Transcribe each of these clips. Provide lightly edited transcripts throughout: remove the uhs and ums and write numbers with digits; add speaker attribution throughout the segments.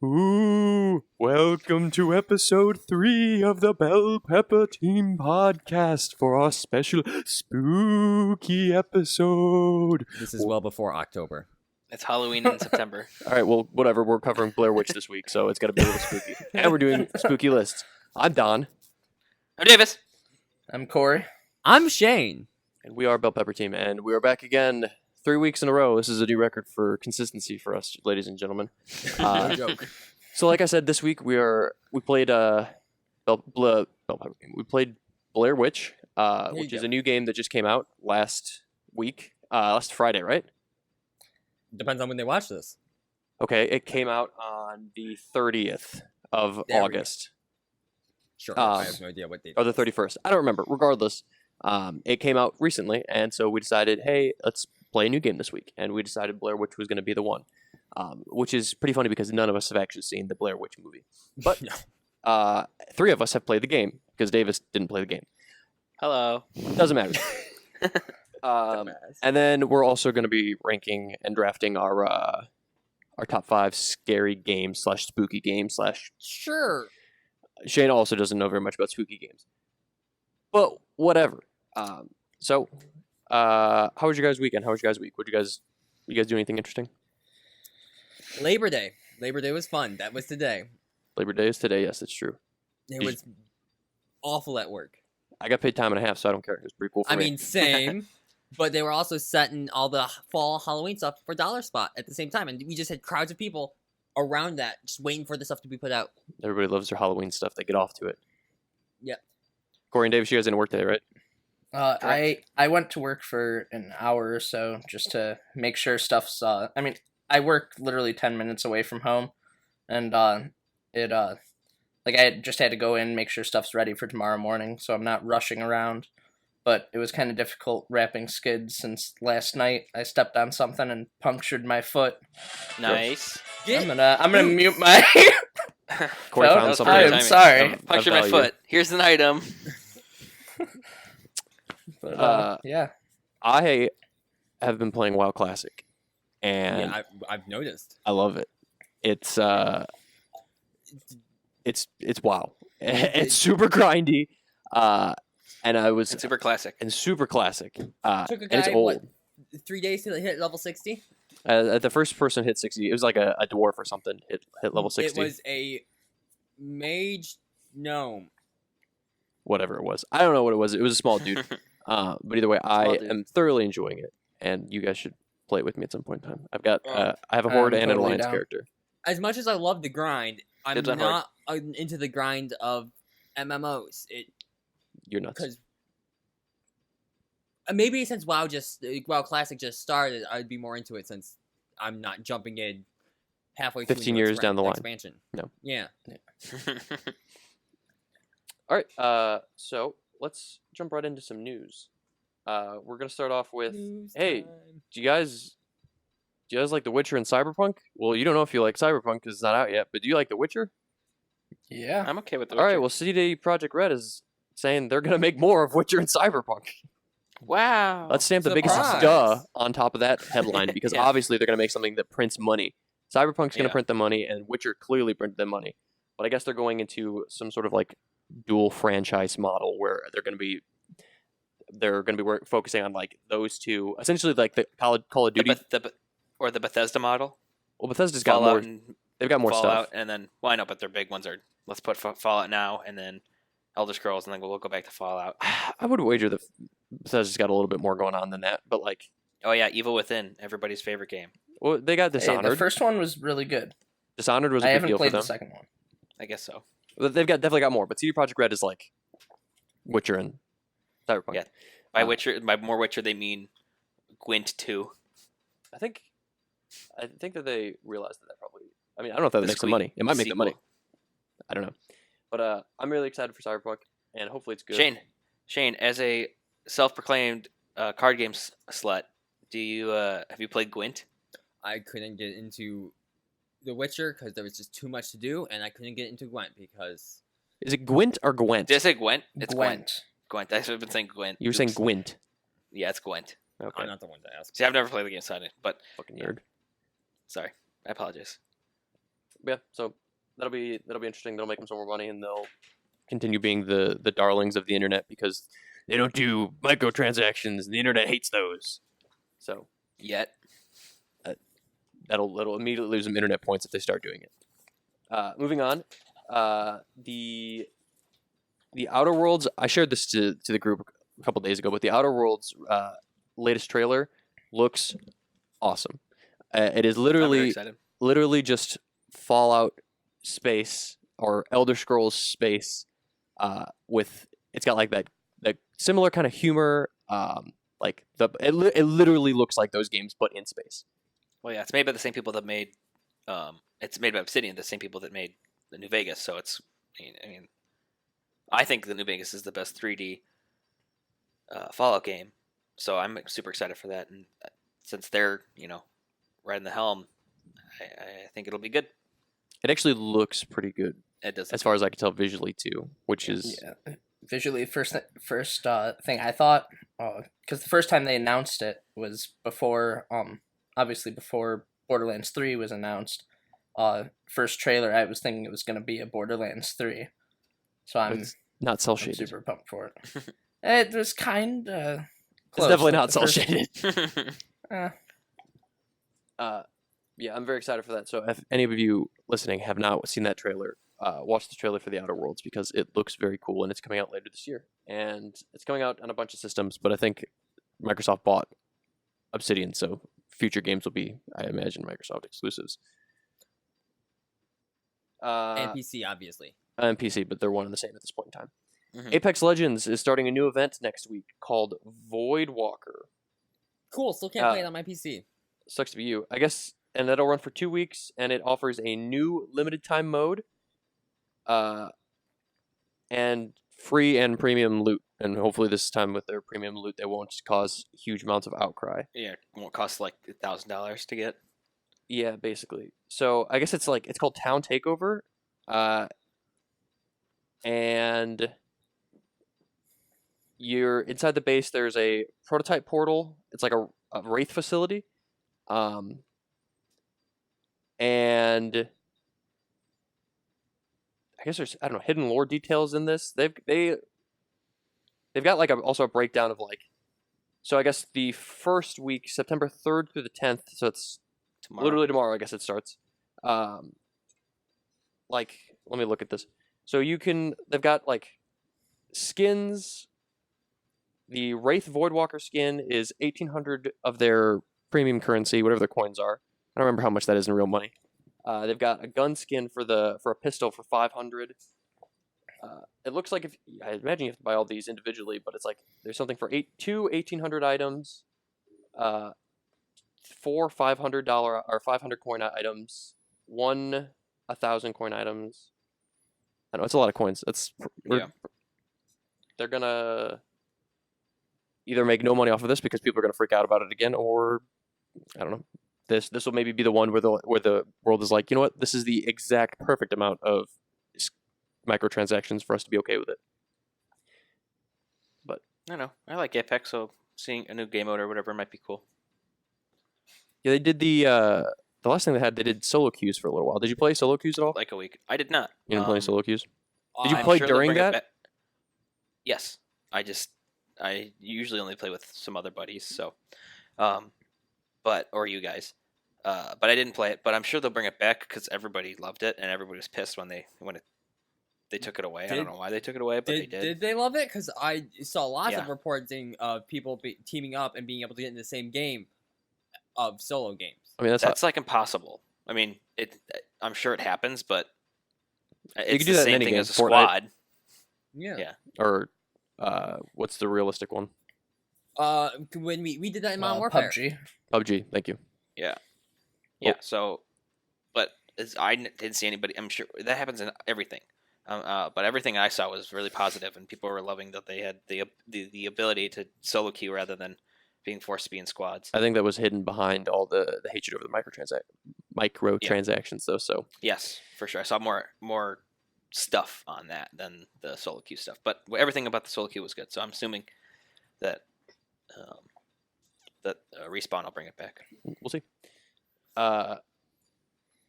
Speaker 1: Ooh, welcome to episode 3 of the Bell Pepper Team podcast for our special spooky episode.
Speaker 2: This is well before October.
Speaker 3: It's Halloween in September.
Speaker 1: All right, well, whatever. We're covering Blair Witch this week, so it's got to be a little spooky. And we're doing spooky lists. I'm Don.
Speaker 3: I'm Davis.
Speaker 4: I'm Corey.
Speaker 2: I'm Shane.
Speaker 1: And we are Bell Pepper Team, and we are back again 3 weeks in a row. This is a new record for consistency for us, ladies and gentlemen.
Speaker 2: No joke.
Speaker 1: So, like I said, this week we played Bell Pepper Team. We played Blair Witch, which is a new game that just came out last week, last Friday, right?
Speaker 2: Depends on when they watch this.
Speaker 1: Okay, it came out on the 30th of August.
Speaker 2: Sure, I have no idea what date.
Speaker 1: Or the 31st. I don't remember. Regardless, it came out recently, and so we decided, hey, let's play a new game this week. And we decided Blair Witch was going to be the one, which is pretty funny because none of us have actually seen the Blair Witch movie. But three of us have played the game because Davis didn't play the game.
Speaker 3: Hello.
Speaker 1: Doesn't matter. And then we're also going to be ranking and drafting our top 5 scary games / spooky games /
Speaker 2: Sure.
Speaker 1: Shane also doesn't know very much about spooky games, but whatever. So how was your guys' weekend? How was your guys' week? You guys do anything interesting?
Speaker 2: Labor Day. Labor Day was fun. That was today.
Speaker 1: Labor Day is today. Yes, it's true.
Speaker 2: It was awful at work.
Speaker 1: I got paid time and a half, so I don't care. It was pretty cool for me.
Speaker 2: I mean, same. But they were also setting all the fall Halloween stuff for Dollar Spot at the same time, and we just had crowds of people around that, just waiting for the stuff to be put out.
Speaker 1: Everybody loves their Halloween stuff. They get off to it.
Speaker 2: Yeah.
Speaker 1: Corey and Davis, you guys didn't work today, right?
Speaker 4: I went to work for an hour or so just to make sure stuff's. I mean, I work literally 10 minutes away from home, and I just had to go in, make sure stuff's ready for tomorrow morning, so I'm not rushing around. But it was kind of difficult wrapping skids since last night I stepped on something and punctured my foot.
Speaker 3: Nice.
Speaker 4: I'm gonna mute my.
Speaker 1: Corey found something.
Speaker 4: I'm sorry.
Speaker 3: Punctured my foot. Here's an item.
Speaker 4: But, yeah.
Speaker 1: I have been playing WoW Classic, and
Speaker 2: Yeah, I've noticed.
Speaker 1: I love it. It's WoW. It's super grindy. And
Speaker 3: It's super classic.
Speaker 1: super classic.
Speaker 2: Took a guy,
Speaker 1: and it's old.
Speaker 2: 3 days to hit level 60?
Speaker 1: The first person hit 60. It was like a dwarf or something. Hit level 60.
Speaker 2: It was a mage gnome.
Speaker 1: Whatever it was. I don't know what it was. It was a small dude. But either way, I am thoroughly enjoying it, and you guys should play it with me at some point in time. I've got I have a horde and an alliance character.
Speaker 2: As much as I love the grind, I'm
Speaker 3: Dibs on
Speaker 2: not into the grind of MMOs.
Speaker 1: You're nuts.
Speaker 2: Because maybe since WoW Classic just started, I'd be more into it since I'm not jumping in halfway through
Speaker 1: 15 years down the line.
Speaker 2: Expansion.
Speaker 1: No.
Speaker 2: Yeah.
Speaker 1: All right. So let's jump right into some news. We're gonna start off with hey, do you guys like The Witcher and Cyberpunk? Well, you don't know if you like Cyberpunk because it's not out yet, but do you like The Witcher?
Speaker 4: Yeah.
Speaker 3: I'm okay with the
Speaker 1: All right. Well, CD Projekt Red is saying they're gonna make more of Witcher and Cyberpunk.
Speaker 3: Wow.
Speaker 1: Let's stamp the biggest
Speaker 2: Surprise.
Speaker 1: duh on top of that headline because
Speaker 3: Yeah.
Speaker 1: obviously they're gonna make something that prints money. Cyberpunk's gonna
Speaker 3: Yeah.
Speaker 1: print the money, and Witcher clearly printed the money. But I guess they're going into some sort of like dual franchise model where they're gonna be focusing on like those two, essentially like the Call of Duty.
Speaker 3: Or the Bethesda model.
Speaker 1: Well, Bethesda's got
Speaker 3: Fallout
Speaker 1: more.
Speaker 3: and
Speaker 1: They've got more
Speaker 3: Fallout,
Speaker 1: stuff.
Speaker 3: and then I know, but their big ones are let's put Fallout now, and then Elder Scrolls, and then we'll go back to Fallout.
Speaker 1: I would wager that Bethesda's got a little bit more going on than that. But like,
Speaker 3: Oh yeah, Evil Within, everybody's favorite game.
Speaker 1: well, they got Dishonored.
Speaker 4: The first one was really good.
Speaker 1: Dishonored was a
Speaker 4: I
Speaker 1: big
Speaker 4: haven't
Speaker 1: deal for
Speaker 4: played
Speaker 1: them.
Speaker 4: the second one.
Speaker 3: I guess so.
Speaker 1: But they've definitely got more. But CD Projekt Red is like Witcher and Cyberpunk.
Speaker 3: Yeah. By more Witcher, they mean Gwent 2.
Speaker 1: I think that they realized that probably. I mean, I don't know if that
Speaker 3: The
Speaker 1: makes them
Speaker 3: sequel.
Speaker 1: money. It might make them money.
Speaker 3: Sequel.
Speaker 1: I don't know. But I'm really excited for Cyberpunk, and hopefully it's good.
Speaker 3: Shane, as a self-proclaimed card game slut, do you have you played Gwent?
Speaker 2: I couldn't get into The Witcher because there was just too much to do, and I couldn't get into Gwent because...
Speaker 1: Is it Gwent or Gwent?
Speaker 3: Did I say Gwent? It's
Speaker 4: Gwent.
Speaker 3: Gwent. I've been saying Gwent.
Speaker 1: You were saying
Speaker 3: Oops.
Speaker 1: Gwent.
Speaker 3: Yeah, it's Gwent.
Speaker 1: Okay.
Speaker 2: I'm not the one to ask.
Speaker 3: See, I've never played the game, so I didn't, but
Speaker 1: Fucking nerd.
Speaker 3: sorry. I apologize.
Speaker 1: Yeah, so that'll be interesting. They'll make them some more money, and they'll continue being the darlings of the internet because they don't do microtransactions, and the internet hates those. So
Speaker 3: Yet.
Speaker 1: that'll immediately lose them internet points if they start doing it. Moving on, the Outer Worlds. I shared this to the group a couple days ago, but the Outer Worlds latest trailer looks awesome. It is
Speaker 3: I'm very
Speaker 1: literally
Speaker 3: excited.
Speaker 1: just Fallout space or Elder Scrolls space. With it's got like that similar kind of humor. It literally looks like those games, but in space.
Speaker 3: Well, yeah, it's made by the same people that made. It's made by Obsidian, the same people that made the New Vegas. So it's. I mean, I think the New Vegas is the best 3D Fallout game. So I'm super excited for that, and since they're riding the helm, I think it'll be good.
Speaker 1: It actually looks pretty good.
Speaker 3: It does,
Speaker 1: as far as I can tell, visually too, which is
Speaker 4: visually first thing I thought, because the first time they announced it was before obviously before Borderlands 3 was announced. First trailer, I was thinking it was going to be a Borderlands 3, so
Speaker 1: it's not cell shaded.
Speaker 4: Super pumped for it. It was kind of
Speaker 1: it's definitely not cell shaded. Yeah, I'm very excited for that. So if any of you listening have not seen that trailer, watch the trailer for the Outer Worlds because it looks very cool, and it's coming out later this year. And it's coming out on a bunch of systems, but I think Microsoft bought Obsidian, so future games will be, I imagine, Microsoft exclusives.
Speaker 2: And PC, obviously.
Speaker 1: And PC, but they're one and the same at this point in time.
Speaker 3: Mm-hmm.
Speaker 1: Apex Legends is starting a new event next week called Voidwalker.
Speaker 2: Cool, still can't play it on my PC.
Speaker 1: Sucks to be you. I guess, and that'll run for 2 weeks, and it offers a new limited time mode, and free and premium loot. And hopefully this time with their premium loot, they won't cause huge amounts of outcry.
Speaker 3: Yeah, it won't cost like $1,000 to get.
Speaker 1: Yeah, basically. So I guess it's called Town Takeover, and you're inside the base. There's a prototype portal. It's like a Wraith facility, and I guess there's hidden lore details in this. They've got also a breakdown of so I guess the first week, September 3rd through the 10th, so it's literally tomorrow, I guess it starts. Let me look at this. So they've got skins. The Wraith Voidwalker skin is 1,800 of their premium currency, whatever their coins are. I don't remember how much that is in real money. They've got a gun skin for a pistol for 500. It looks like I imagine you have to buy all these individually, but it's there's something for 1,800 items, 4 $500 or 500 coin items, 1,000 coin items. I know it's a lot of coins. They're gonna either make no money off of this because people are gonna freak out about it again, or I don't know. This will maybe be the one where the world is like, you know what, this is the exact perfect amount of microtransactions for us to be okay with it. But
Speaker 3: I know I like Apex, so seeing a new game mode or whatever might be cool.
Speaker 1: yeah, they did the last thing they did solo queues for a little while. Did you play solo queues at all?
Speaker 3: Like a week. I did not.
Speaker 1: You didn't play solo queues? Did you
Speaker 3: I'm
Speaker 1: play
Speaker 3: sure they'll
Speaker 1: during
Speaker 3: bring it
Speaker 1: that?
Speaker 3: back. Yes. I usually only play with some other buddies, so or you guys. But I didn't play it, but I'm sure they'll bring it back because everybody loved it and everybody was pissed when they took it away. I don't know why they took it away, but they did.
Speaker 2: Did they love it? Because I saw lots
Speaker 3: Yeah.
Speaker 2: of reporting of people teaming up and being able to get in the same game of solo games.
Speaker 1: I mean,
Speaker 3: That's impossible. I mean, I'm sure it happens, but it's
Speaker 1: could do
Speaker 3: the
Speaker 1: that in
Speaker 3: same
Speaker 1: any
Speaker 3: thing
Speaker 1: game.
Speaker 3: as a
Speaker 1: Fortnite.
Speaker 3: squad.
Speaker 2: Yeah.
Speaker 1: or what's the realistic one?
Speaker 2: When we did that in Modern Warfare.
Speaker 1: PUBG. Thank you.
Speaker 3: Yeah.
Speaker 1: Oh.
Speaker 3: Yeah. So, but I didn't see anybody. I'm sure that happens in everything. But everything I saw was really positive, and people were loving that they had the ability to solo queue rather than being forced to be in squads.
Speaker 1: I think that was hidden behind all the hatred over the microtransactions, though. So
Speaker 3: Yes, for sure. I saw more stuff on that than the solo queue stuff, but everything about the solo queue was good. So I'm assuming that Respawn will bring it back.
Speaker 1: we'll see.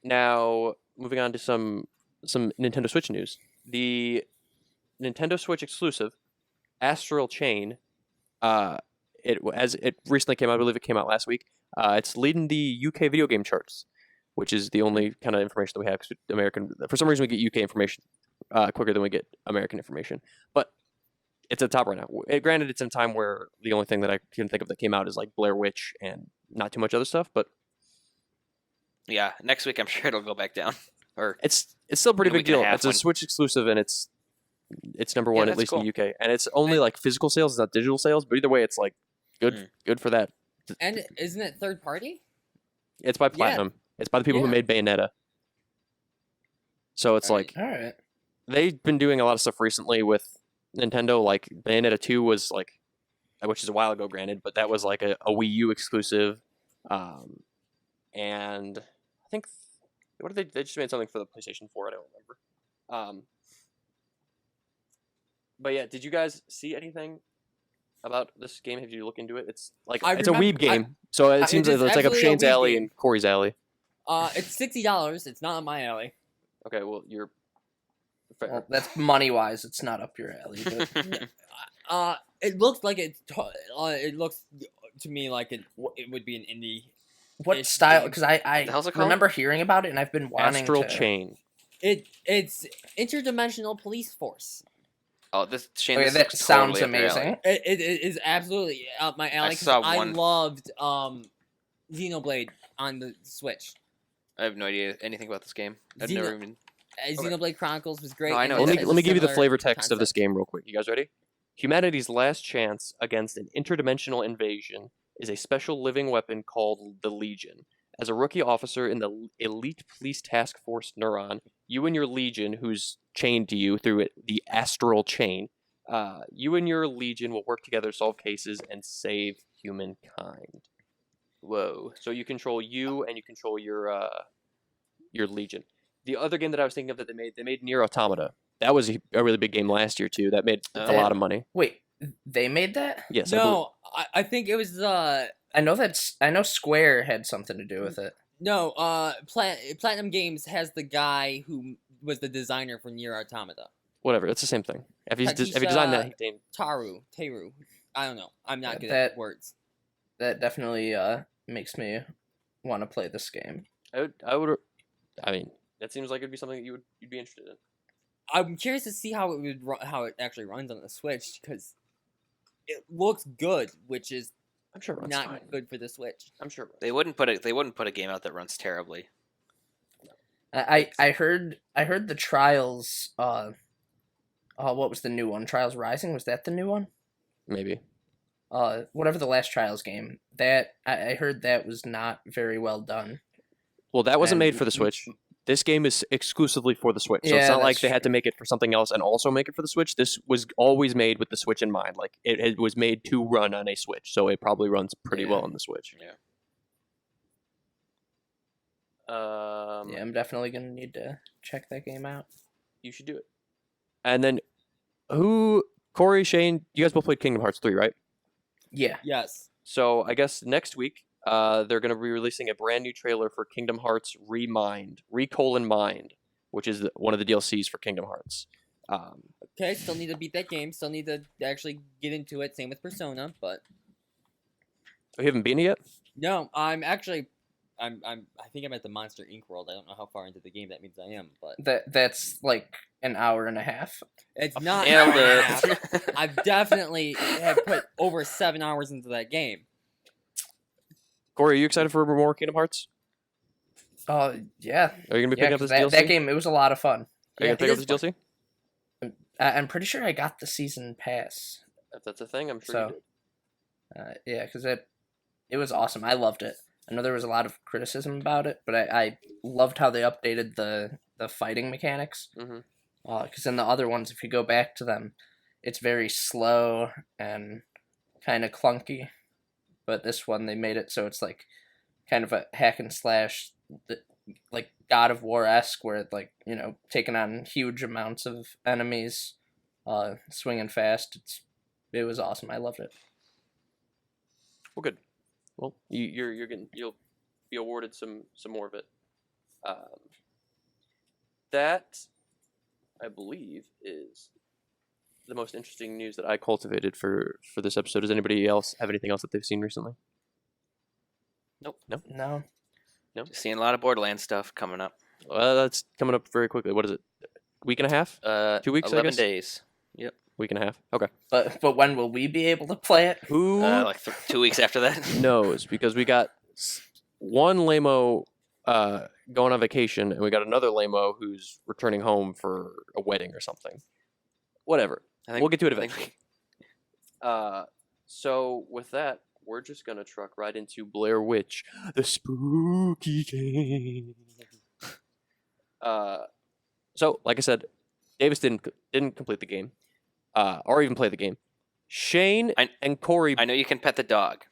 Speaker 1: Now moving on to some Nintendo Switch news. The Nintendo Switch exclusive Astral Chain, it recently came out. I believe it came out last week. It's leading the UK video game charts, which is the only kind of information that we have. 'Cause for some reason, we get UK information quicker than we get American information. But it's at the top right now. Granted, it's in a time where the only thing that I can think of that came out is like Blair Witch and not too much other stuff. But
Speaker 3: Yeah, next week I'm sure it'll go back down. Or
Speaker 1: it's still a pretty
Speaker 3: In a
Speaker 1: big
Speaker 3: week and a
Speaker 1: deal.
Speaker 3: half
Speaker 1: It's a
Speaker 3: when-
Speaker 1: Switch exclusive, and it's number one, at
Speaker 3: that's
Speaker 1: least in
Speaker 3: cool.
Speaker 1: the UK, and it's only like physical sales, it's not digital sales. But either way, it's like good for that.
Speaker 2: And isn't it third party?
Speaker 1: It's by
Speaker 2: Yeah.
Speaker 1: Platinum. It's by the people who
Speaker 2: Yeah.
Speaker 1: made Bayonetta. So it's
Speaker 2: Alright.
Speaker 1: like
Speaker 4: All right.
Speaker 1: they've been doing a lot of stuff recently with Nintendo. Like Bayonetta 2 was like, which is a while ago, granted, but that was like a Wii U exclusive. And I think what did they just made something for the PlayStation 4? I don't remember. But yeah, did you guys see anything about this game? Have you looked into it? It's like
Speaker 2: I
Speaker 1: it's a
Speaker 2: remember-
Speaker 1: Weeb game, so it seems like
Speaker 2: is
Speaker 1: it's like up
Speaker 2: absolutely a
Speaker 1: Shane's
Speaker 2: Weeb
Speaker 1: alley
Speaker 2: game.
Speaker 1: and Corey's alley.
Speaker 2: It's $60. It's not on my alley.
Speaker 1: Okay, well you're fair.
Speaker 4: Well, that's money wise. It's not up your alley. But
Speaker 2: It looks like it looks to me like it would be an indie.
Speaker 4: what
Speaker 2: It's
Speaker 4: style?
Speaker 2: game.
Speaker 4: Because I
Speaker 3: The hell's it called?
Speaker 4: remember hearing about it, and I've been wanting
Speaker 1: Astral
Speaker 4: to.
Speaker 1: Chain.
Speaker 2: It's interdimensional police force.
Speaker 3: Oh, this Shane.
Speaker 4: Okay,
Speaker 3: this
Speaker 4: that
Speaker 3: is
Speaker 4: sounds
Speaker 3: totally up your alley.
Speaker 4: amazing.
Speaker 2: It is absolutely up my alley. 'Cause
Speaker 3: saw
Speaker 2: I
Speaker 3: one-
Speaker 2: loved Xenoblade on the Switch.
Speaker 3: I have no idea anything about this game. I've
Speaker 2: Xeno-
Speaker 3: never even.
Speaker 2: Xenoblade Chronicles was great.
Speaker 3: No, I
Speaker 2: and
Speaker 3: know
Speaker 2: it
Speaker 3: what
Speaker 1: Let
Speaker 3: that
Speaker 1: me
Speaker 2: has a
Speaker 1: give you the
Speaker 2: similar
Speaker 1: flavor text of this
Speaker 2: concept.
Speaker 1: game real quick. You guys ready? Humanity's last chance against an interdimensional invasion is a special living weapon called the Legion. As a rookie officer in the elite police task force Neuron, you and your Legion, who's chained to you through the astral chain, you and your Legion will work together to solve cases and save humankind. Whoa! So you control you and you control your Legion. The other game that I was thinking of that they made Nier Automata. That was a really big game last year too. That made a lot of money.
Speaker 4: Wait, they made that?
Speaker 1: Yes.
Speaker 2: No, I think it was
Speaker 4: I know Square had something to do with it.
Speaker 2: no. Platinum Games has the guy who was the designer for Nier Automata.
Speaker 1: Whatever. It's the same thing. If he designed that, he named.
Speaker 2: Teru. I don't know. I'm not good
Speaker 4: That-
Speaker 2: at words.
Speaker 4: That definitely makes me want to play this game.
Speaker 1: I would. I mean, that seems like it'd be something that you'd be interested in.
Speaker 2: I'm curious to see how how it actually runs on the Switch because it looks good, which is
Speaker 1: I'm sure it runs
Speaker 2: not
Speaker 1: fine.
Speaker 2: good for the Switch.
Speaker 1: I'm sure. It runs.
Speaker 3: They wouldn't put a game out that runs terribly.
Speaker 4: I heard the Trials. What was the new one? Trials Rising, was that the new one?
Speaker 1: Maybe.
Speaker 4: Whatever the last Trials game. That I heard that was not very well done.
Speaker 1: Well, that wasn't
Speaker 4: And-
Speaker 1: made for the Switch. This game is exclusively for the Switch, so
Speaker 4: Yeah,
Speaker 1: it's not like
Speaker 4: that's
Speaker 1: they had to
Speaker 4: true.
Speaker 1: make it for something else and also make it for the Switch. This was always made with the Switch in mind. Like it was made to run on a Switch, so it probably runs pretty well
Speaker 4: Yeah.
Speaker 1: on the Switch.
Speaker 3: Yeah.
Speaker 4: Yeah, I'm definitely gonna need to check that game out.
Speaker 1: You should do it. And then, Corey, Shane, you guys both played Kingdom Hearts 3, right?
Speaker 4: Yeah.
Speaker 2: Yes.
Speaker 1: So I guess next week, they're going to be releasing a brand new trailer for Kingdom Hearts Mind, which is one of the DLCs for Kingdom Hearts.
Speaker 2: Okay, still need to beat that game. Still need to actually get into it. Same with Persona, but
Speaker 1: You haven't beaten it yet?
Speaker 2: no, I think I'm at the Monster Inc. world. I don't know how far into the game that means I am, but
Speaker 4: That's like an hour and a half.
Speaker 2: it's not.
Speaker 3: Nailed
Speaker 2: an hour and a half.
Speaker 3: it.
Speaker 2: I've definitely have put over 7 hours into that game.
Speaker 1: Corey, are you excited for more Kingdom Hearts?
Speaker 4: Yeah.
Speaker 1: Are you going to be
Speaker 4: Yeah,
Speaker 1: picking up
Speaker 4: 'cause
Speaker 1: this DLC?
Speaker 4: that game, it was a lot of fun.
Speaker 1: Are you going to pick
Speaker 2: it
Speaker 1: up
Speaker 2: is
Speaker 1: this DLC?
Speaker 4: I'm pretty sure I got the season pass.
Speaker 1: If that's a thing, I'm sure
Speaker 4: So-
Speaker 1: you did.
Speaker 4: Yeah, because it was awesome. I loved it. I know there was a lot of criticism about it, but I loved how they updated the fighting mechanics.
Speaker 1: Mhm.
Speaker 4: Because in the other ones, if you go back to them, it's very slow and kind of clunky. But this one, they made it so it's like kind of a hack and slash, like God of War-esque, where it, like, you know, taking on huge amounts of enemies, swinging fast. It was awesome. I loved it.
Speaker 1: Well, good. Well, you'll be awarded some more of it. that, I believe, is the most interesting news that I cultivated for this episode. Does anybody else have anything else that they've seen recently?
Speaker 3: Nope.
Speaker 4: No.
Speaker 3: Just seeing a lot of Borderlands stuff coming up.
Speaker 1: That's coming up very quickly. What is it? Week and a half? 2 weeks, I
Speaker 3: 11
Speaker 1: guess?
Speaker 3: days. Yep.
Speaker 1: Week and a half. Okay.
Speaker 4: But when will we be able to play it?
Speaker 1: Who
Speaker 3: Like 2 weeks after that.
Speaker 1: knows? Because we got one lamo going on vacation, and we got another lamo who's returning home for a wedding or something. Whatever.
Speaker 3: I think-
Speaker 1: We'll get to it
Speaker 3: I think-
Speaker 1: eventually. So with that, we're just gonna truck right into Blair Witch, the spooky game. So like I said, Davis didn't complete the game, or even play the game. Shane and Corey.
Speaker 3: I know you can pet the dog.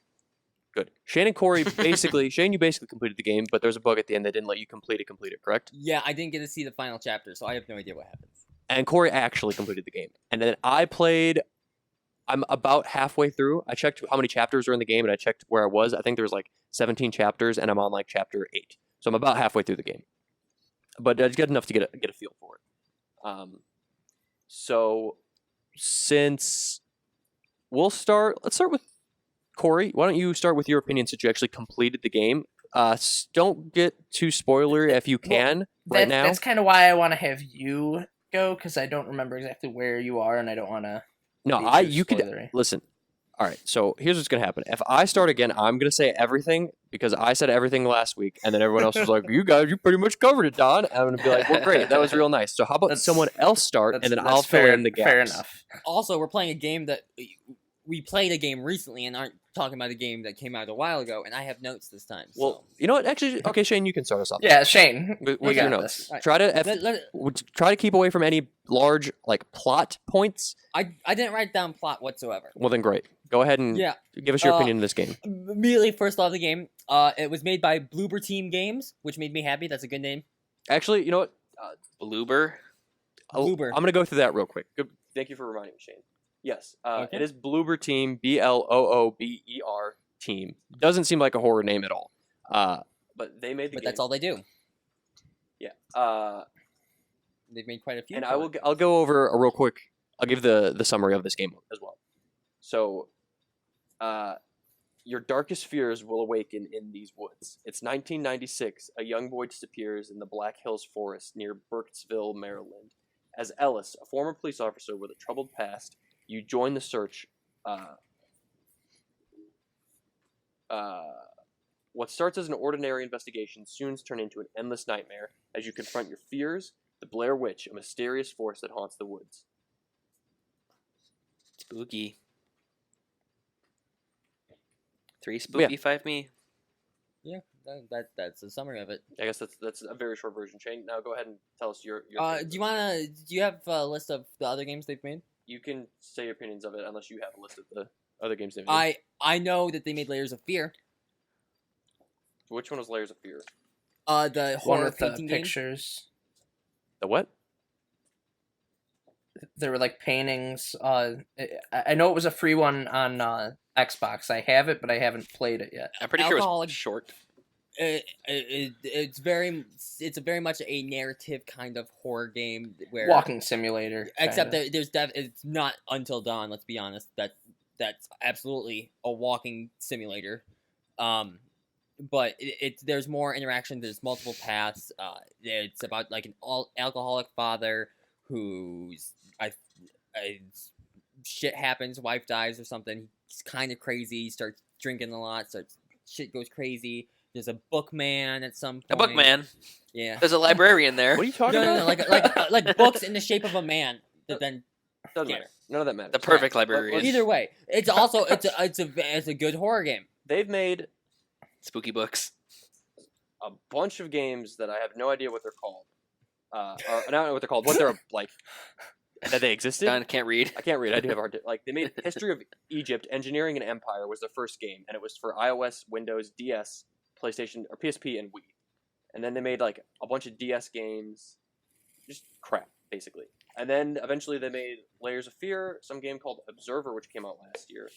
Speaker 1: Good. Shane and Corey basically. Shane, you basically completed the game, but there's a bug at the end that didn't let you complete it. Correct?
Speaker 2: Yeah, I didn't get to see the final chapter, so I have no idea what happens.
Speaker 1: And Corey actually completed the game, and then I played. I'm about halfway through. I checked how many chapters were in the game, and I checked where I was. I think there was like 17 chapters, and I'm on like chapter 8. So I'm about halfway through the game, but it's good enough to get a feel for it. So since let's start with Corey. Why don't you start with your opinion since you actually completed the game? Don't get too spoilery if you can right now.
Speaker 4: That's kind of why I want to have you go, because I don't remember exactly where you are, and I don't want to.
Speaker 1: No, you could listen. All right, so here's what's gonna happen. If I start again, I'm gonna say everything because I said everything last week, and then everyone else was like, "You pretty much covered it, Don." I'm gonna be like, "Well, great, that was real nice." So how about someone else start, and then I'll fill in the gaps.
Speaker 4: Fair enough.
Speaker 2: Also, we're playing a game that we played a game recently and aren't talking about a game that came out a while ago, and I have notes this time. So.
Speaker 1: Well, you know what? Actually, okay, Shane, you can start us off.
Speaker 4: Yeah, Shane.
Speaker 1: with
Speaker 4: we
Speaker 1: your
Speaker 4: got
Speaker 1: notes.
Speaker 4: this.
Speaker 2: Right.
Speaker 1: Try to keep away from any large like plot points.
Speaker 2: I didn't write down plot whatsoever.
Speaker 1: Well, then great. Go ahead and
Speaker 2: Yeah.
Speaker 1: give us your opinion in this game.
Speaker 2: Immediately first off the game, it was made by Bloober Team Games, which made me happy. That's a good name.
Speaker 1: Actually, you know what?
Speaker 3: Bloober.
Speaker 2: Bloober.
Speaker 1: I'm gonna go through that real quick. Good. Thank you for reminding me, Shane. Yes,
Speaker 2: Okay.
Speaker 1: it is Bloober Team, Bloober Team. Doesn't seem like a horror name at all. But they made the
Speaker 2: But
Speaker 1: game.
Speaker 2: that's all they do.
Speaker 1: Yeah.
Speaker 2: They've made quite a few.
Speaker 1: And
Speaker 2: for it.
Speaker 1: I'll go over a real quick. I'll give the summary of this game as well. So, your darkest fears will awaken in these woods. It's 1996. A young boy disappears in the Black Hills Forest near Burkittsville, Maryland. As Ellis, a former police officer with a troubled past, you join the search. What starts as an ordinary investigation soon turns into an endless nightmare as you confront your fears, the Blair Witch, a mysterious force that haunts the woods.
Speaker 3: Spooky. 3 spooky, 5 me.
Speaker 2: Yeah, that's the summary of it.
Speaker 1: I guess that's a very short version. Shane, now go ahead and tell us your
Speaker 2: Do you have a list of the other games they've made?
Speaker 1: You can say your opinions of it unless you have a list of the other games they've made.
Speaker 2: I know that they made Layers of Fear.
Speaker 1: Which one was Layers of Fear?
Speaker 2: The
Speaker 4: One
Speaker 2: horror
Speaker 4: with the
Speaker 2: painting game.
Speaker 4: pictures.
Speaker 1: The what?
Speaker 4: There were like paintings. I know it was a free one on Xbox. I have it, but I haven't played it yet.
Speaker 3: I'm pretty sure it
Speaker 2: Alcoholic-
Speaker 3: was short.
Speaker 2: It's very much a narrative kind of horror game where
Speaker 4: Walking simulator.
Speaker 2: except
Speaker 4: kinda.
Speaker 2: that it's not Until Dawn. Let's be honest. That's absolutely a walking simulator. But there's more interaction. There's multiple paths. It's about like an alcoholic father who's shit happens. Wife dies or something. He's kind of crazy. He starts drinking a lot. Shit goes crazy. There's a bookman at some point.
Speaker 3: A bookman.
Speaker 2: Yeah.
Speaker 3: There's a librarian there.
Speaker 1: What are you talking
Speaker 2: No,
Speaker 1: about?
Speaker 2: like books in the shape of a man that then.
Speaker 1: Doesn't
Speaker 2: Yeah.
Speaker 1: matter. None of that matters.
Speaker 3: The perfect librarian.
Speaker 2: Either way, it's also it's a good horror game.
Speaker 1: They've made
Speaker 3: Spooky books.
Speaker 1: a bunch of games that I have no idea what they're called. Or, I don't know what they're called. What they're like. That they existed.
Speaker 3: Don can't read.
Speaker 1: I can't read. I do have a hard time. Like, they made History of Egypt, Engineering and Empire was their first game, and it was for iOS, Windows, DS, PlayStation, or PSP, and Wii. And then they made, like, a bunch of DS games. Just crap, basically. And then, eventually, they made Layers of Fear, some game called Observer, which came out last year.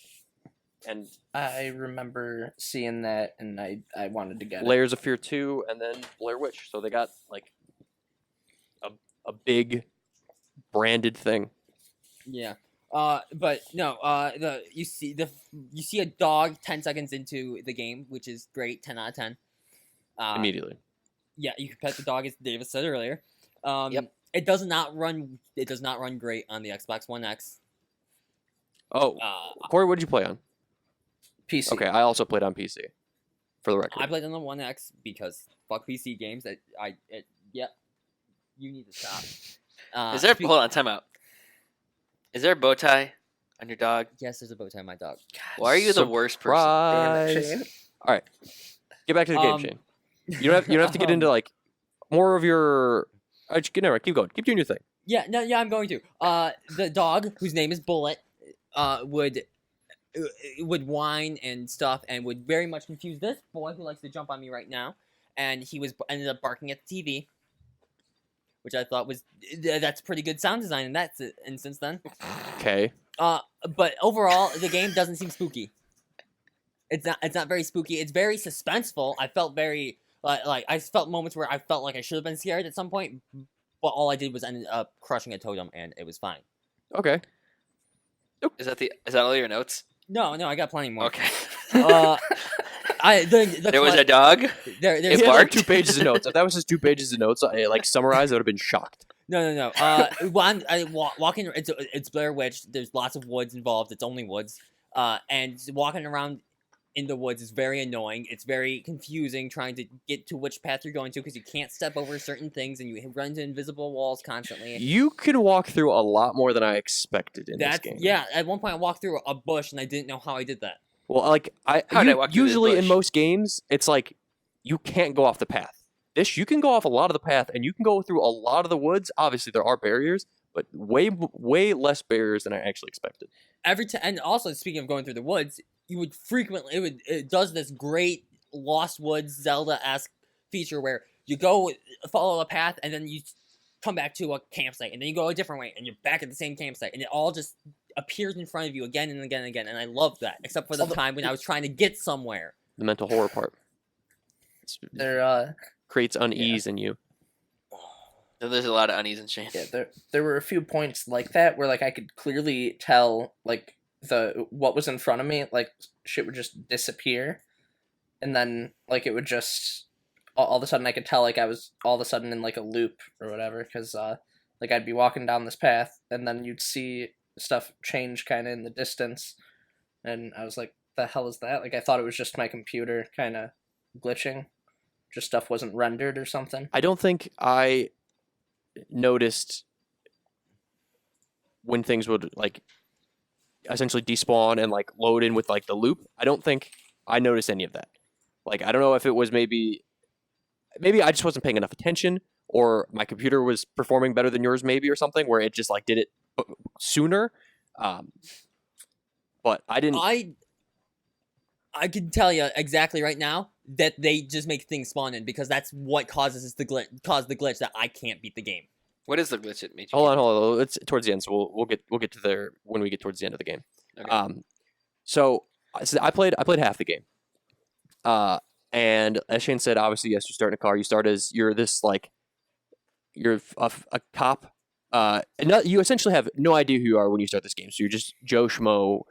Speaker 1: And
Speaker 4: I remember seeing that, and I wanted to get it.
Speaker 1: Layers of Fear 2, and then Blair Witch. So they got, like... a big branded thing.
Speaker 2: Yeah. But no. You see a dog 10 seconds into the game, which is great. 10 out of 10.
Speaker 1: Immediately.
Speaker 2: Yeah, you can pet the dog, as Davis said earlier.
Speaker 3: Yep.
Speaker 2: It does not run. It does not run great on the Xbox One X.
Speaker 1: Oh, Corey, what did you play on?
Speaker 4: PC.
Speaker 1: Okay, I also played on PC. For the record,
Speaker 2: I played on the One X because fuck PC games. Yep. You need to stop.
Speaker 3: Is there? Hold on, time out. Is there a bow tie on your dog?
Speaker 2: Yes, there's a bow tie on my dog.
Speaker 3: Why are you the worst person?
Speaker 1: Surprise! All right, get back to the game, Shane. You don't have to get into like more of your. Never mind, keep going. Keep doing your thing.
Speaker 2: Yeah, no, yeah, I'm going to. The dog, whose name is Bullet, would whine and stuff, and would very much confuse this boy who likes to jump on me right now, and he ended up barking at the TV, which I thought was that's pretty good sound design in that instance. Then,
Speaker 1: Okay.
Speaker 2: but overall, the game doesn't seem spooky. It's not very spooky. It's very suspenseful. I felt very like I felt moments where I felt like I should have been scared at some point, but all I did was end up crushing a totem, and it was fine.
Speaker 1: Okay.
Speaker 3: Is that all your notes?
Speaker 2: No, I got plenty more.
Speaker 3: Okay.
Speaker 2: There
Speaker 3: was a dog.
Speaker 2: There's
Speaker 1: He had like
Speaker 3: barked?
Speaker 1: 2 pages of notes. If that was just 2 pages of notes, like summarized, I would have been shocked.
Speaker 2: No. Well, walking. It's Blair Witch. There's lots of woods involved. It's only woods. And walking around in the woods is very annoying. It's very confusing trying to get to which path you're going to because you can't step over certain things and you run into invisible walls constantly.
Speaker 1: You can walk through a lot more than I expected in this game.
Speaker 2: Yeah. At one point, I walked through a bush and I didn't know how I did that.
Speaker 1: Well, like
Speaker 3: How did I walk through this
Speaker 1: usually in
Speaker 3: bush?
Speaker 1: most games, it's like you can't go off the path. This you can go off a lot of the path, and you can go through a lot of the woods. Obviously, there are barriers, but way less barriers than I actually expected.
Speaker 2: And also speaking of going through the woods, you would frequently it does this great Lost Woods Zelda-esque feature where you go follow a path and then you come back to a campsite and then you go a different way and you're back at the same campsite and it all just appears in front of you again and again and again, and I love that, except for the time when I was trying to get somewhere.
Speaker 1: The mental horror part
Speaker 4: There
Speaker 1: creates unease in you.
Speaker 3: There's a lot of unease in Shane.
Speaker 4: yeah, there were a few points like that where like I could clearly tell like what was in front of me, like shit would just disappear, and then like it would just all of a sudden I could tell like I was all of a sudden in like a loop or whatever, because like I'd be walking down this path and then you'd see stuff change kind of in the distance, and I was like, the hell is that? Like I thought it was just my computer kind of glitching, just stuff wasn't rendered or something.
Speaker 1: I don't think I noticed when things would like essentially despawn and like load in with like the loop. I don't think I noticed any of that. Like I don't know if it was maybe I just wasn't paying enough attention, or my computer was performing better than yours maybe, or something where it just like did it sooner. But I didn't.
Speaker 2: I can tell you exactly right now that they just make things spawn in because that's what causes the glitch that I can't beat the game.
Speaker 3: What is the glitch that made you?
Speaker 1: Hold on. It's towards the end, so we'll get to there when we get towards the end of the game.
Speaker 3: Okay.
Speaker 1: So I played half the game. And as Shane said, obviously, yes, you start in a car. You start as you're a cop. And you essentially have no idea who you are when you start this game. So you're just Joe Schmo,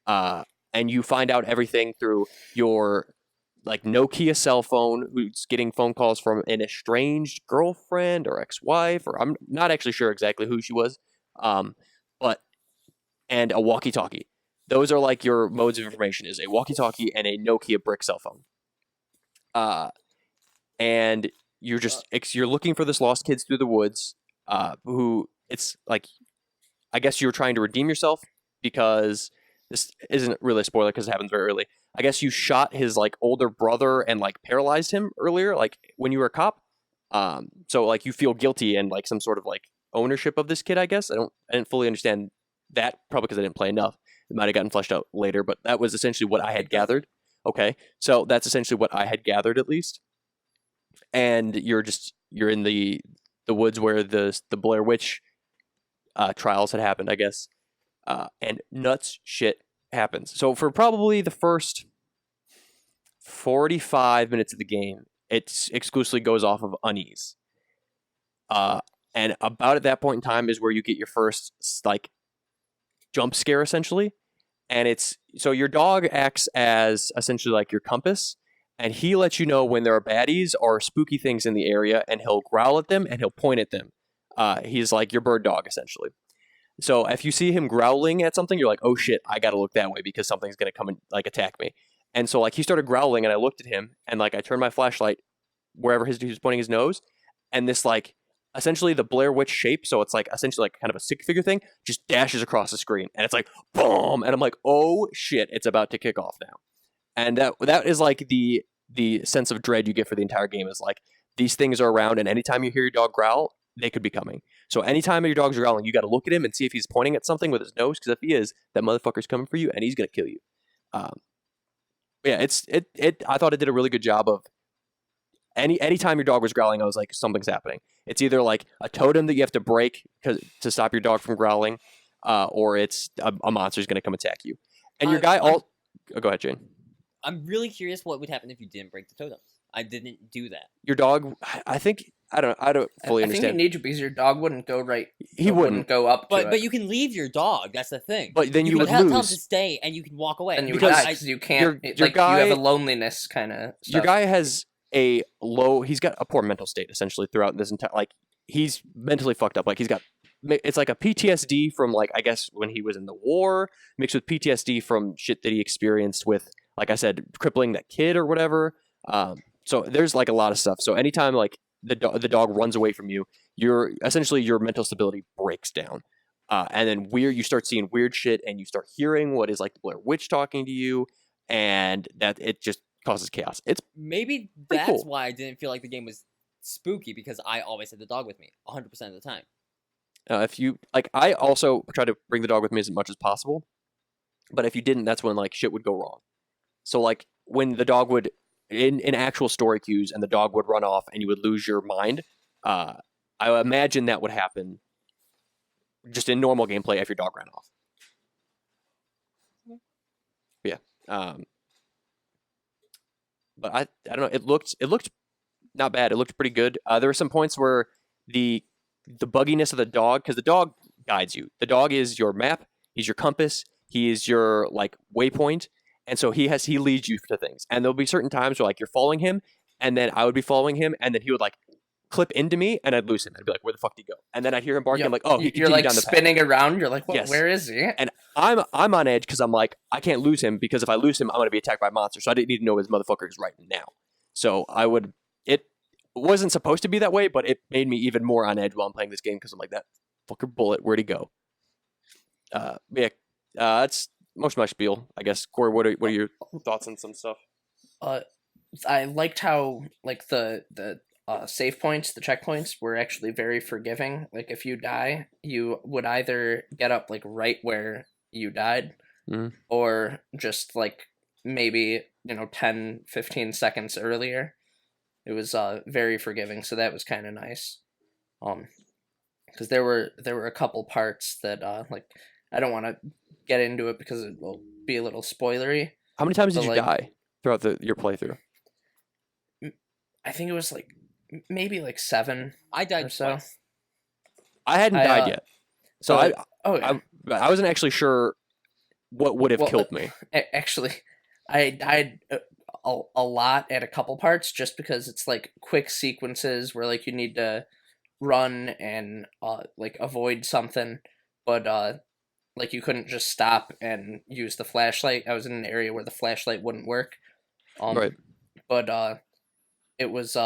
Speaker 1: and you find out everything through your like Nokia cell phone, who's getting phone calls from an estranged girlfriend or ex-wife, or I'm not actually sure exactly who she was, but and a walkie-talkie. Those are like your modes of information: is a walkie-talkie and a Nokia brick cell phone. And you're looking for this lost kids through the woods. Who it's like, I guess you're trying to redeem yourself because this isn't really a spoiler because it happens very early. I guess you shot his like older brother and like paralyzed him earlier, like when you were a cop. So like you feel guilty and like some sort of like ownership of this kid. I guess I didn't fully understand that, probably because I didn't play enough. It might have gotten fleshed out later, but that was essentially what I had gathered. Okay, so that's essentially what I had gathered at least. And you're in the woods where the Blair Witch trials had happened, I guess. And nuts shit happens. So for probably the first 45 minutes of the game, it exclusively goes off of unease. And about at that point in time is where you get your first like jump scare essentially. And it's so your dog acts as essentially like your compass, and he lets you know when there are baddies or spooky things in the area, and he'll growl at them and he'll point at them. He's like your bird dog essentially. So if you see him growling at something, you're like, oh shit, I gotta look that way because something's gonna come and like attack me. And so like he started growling, and I looked at him, and like I turned my flashlight wherever he was pointing his nose, and this like essentially the Blair Witch shape, so it's like essentially like kind of a stick figure thing, just dashes across the screen, and it's like boom, and I'm like, oh shit, it's about to kick off now. And that is like the sense of dread you get for the entire game is like these things are around, and anytime you hear your dog growl, they could be coming. So anytime your dog's growling, you got to look at him and see if he's pointing at something with his nose, because if he is, that motherfucker's coming for you, and he's gonna kill you. Yeah, I thought it did a really good job of anytime your dog was growling, I was like, something's happening. It's either like a totem that you have to break to stop your dog from growling, or it's a monster's going to come attack you. And your guy oh, go ahead, Jane.
Speaker 2: I'm really curious what would happen if you didn't break the totems. I didn't do that.
Speaker 1: Your dog, I think, I don't fully understand.
Speaker 4: I think you need to, because your dog wouldn't go right.
Speaker 1: He wouldn't
Speaker 4: go up.
Speaker 2: But you can leave your dog. That's the thing.
Speaker 1: But then you would
Speaker 2: tell him
Speaker 1: lose.
Speaker 2: to stay, and you can walk away.
Speaker 4: And you
Speaker 1: because
Speaker 4: die, you can't.
Speaker 1: Your guy,
Speaker 4: you have a loneliness kind of.
Speaker 1: Your guy has he's got a poor mental state essentially throughout this entire, like he's mentally fucked up. Like it's like a PTSD from like, I guess when he was in the war, mixed with PTSD from shit that he experienced with, like I said, crippling that kid or whatever. So there's like a lot of stuff. So anytime like the dog runs away from you, your mental stability breaks down. And then you start seeing weird shit, and you start hearing what is like the Blair Witch talking to you, and that it just causes chaos. It's
Speaker 2: maybe
Speaker 1: pretty
Speaker 2: that's
Speaker 1: cool.
Speaker 2: why I didn't feel like the game was spooky, because I always had the dog with me 100% of the time.
Speaker 1: If you like, I also try to bring the dog with me as much as possible, but if you didn't, that's when like shit would go wrong. So like when the dog would in actual story cues, and the dog would run off, and you would lose your mind. I imagine that would happen just in normal gameplay if your dog ran off. Yeah. But I don't know. It looked not bad. It looked pretty good. There were some points where the bugginess of the dog, because the dog guides you. The dog is your map. He's your compass. He is your like waypoint, and so he leads you to things. And there'll be certain times where like you're following him, and then I would be following him, and then he would like clip into me, and I'd lose him. I'd be like, "Where the fuck did he go?" And then I'd hear him barking. I'm like, "Oh,
Speaker 4: you're like
Speaker 1: down the
Speaker 4: spinning
Speaker 1: path.
Speaker 4: around. You're like,
Speaker 1: Yes.
Speaker 4: Where is he?"
Speaker 1: And I'm on edge because I'm like, I can't lose him, because if I lose him, I'm gonna be attacked by a monster. So I didn't need to know where this motherfucker is right now. So it wasn't supposed to be that way, but it made me even more on edge while I'm playing this game, because I'm like, that fucker bullet, where'd he go? That's most of my spiel, I guess. Corey, what are your thoughts on some stuff?
Speaker 4: I liked how like the save points, the checkpoints were actually very forgiving. Like if you die, you would either get up like right where you died, or just like maybe 10-15 seconds earlier. It was very forgiving, so that was kind of nice. Because there were a couple parts that like I don't want to get into it because it will be a little spoilery.
Speaker 1: How many times did you die throughout your playthrough?
Speaker 4: I think it was like maybe like 7.
Speaker 2: I died
Speaker 4: or so.
Speaker 2: twice.
Speaker 1: I hadn't died yet, so
Speaker 4: I
Speaker 1: wasn't actually sure what would have killed me.
Speaker 4: Actually, I died a lot at a couple parts, just because it's like quick sequences where like you need to run and like avoid something, but like you couldn't just stop and use the flashlight. I was in an area where the flashlight wouldn't work.
Speaker 1: Right.
Speaker 4: But it was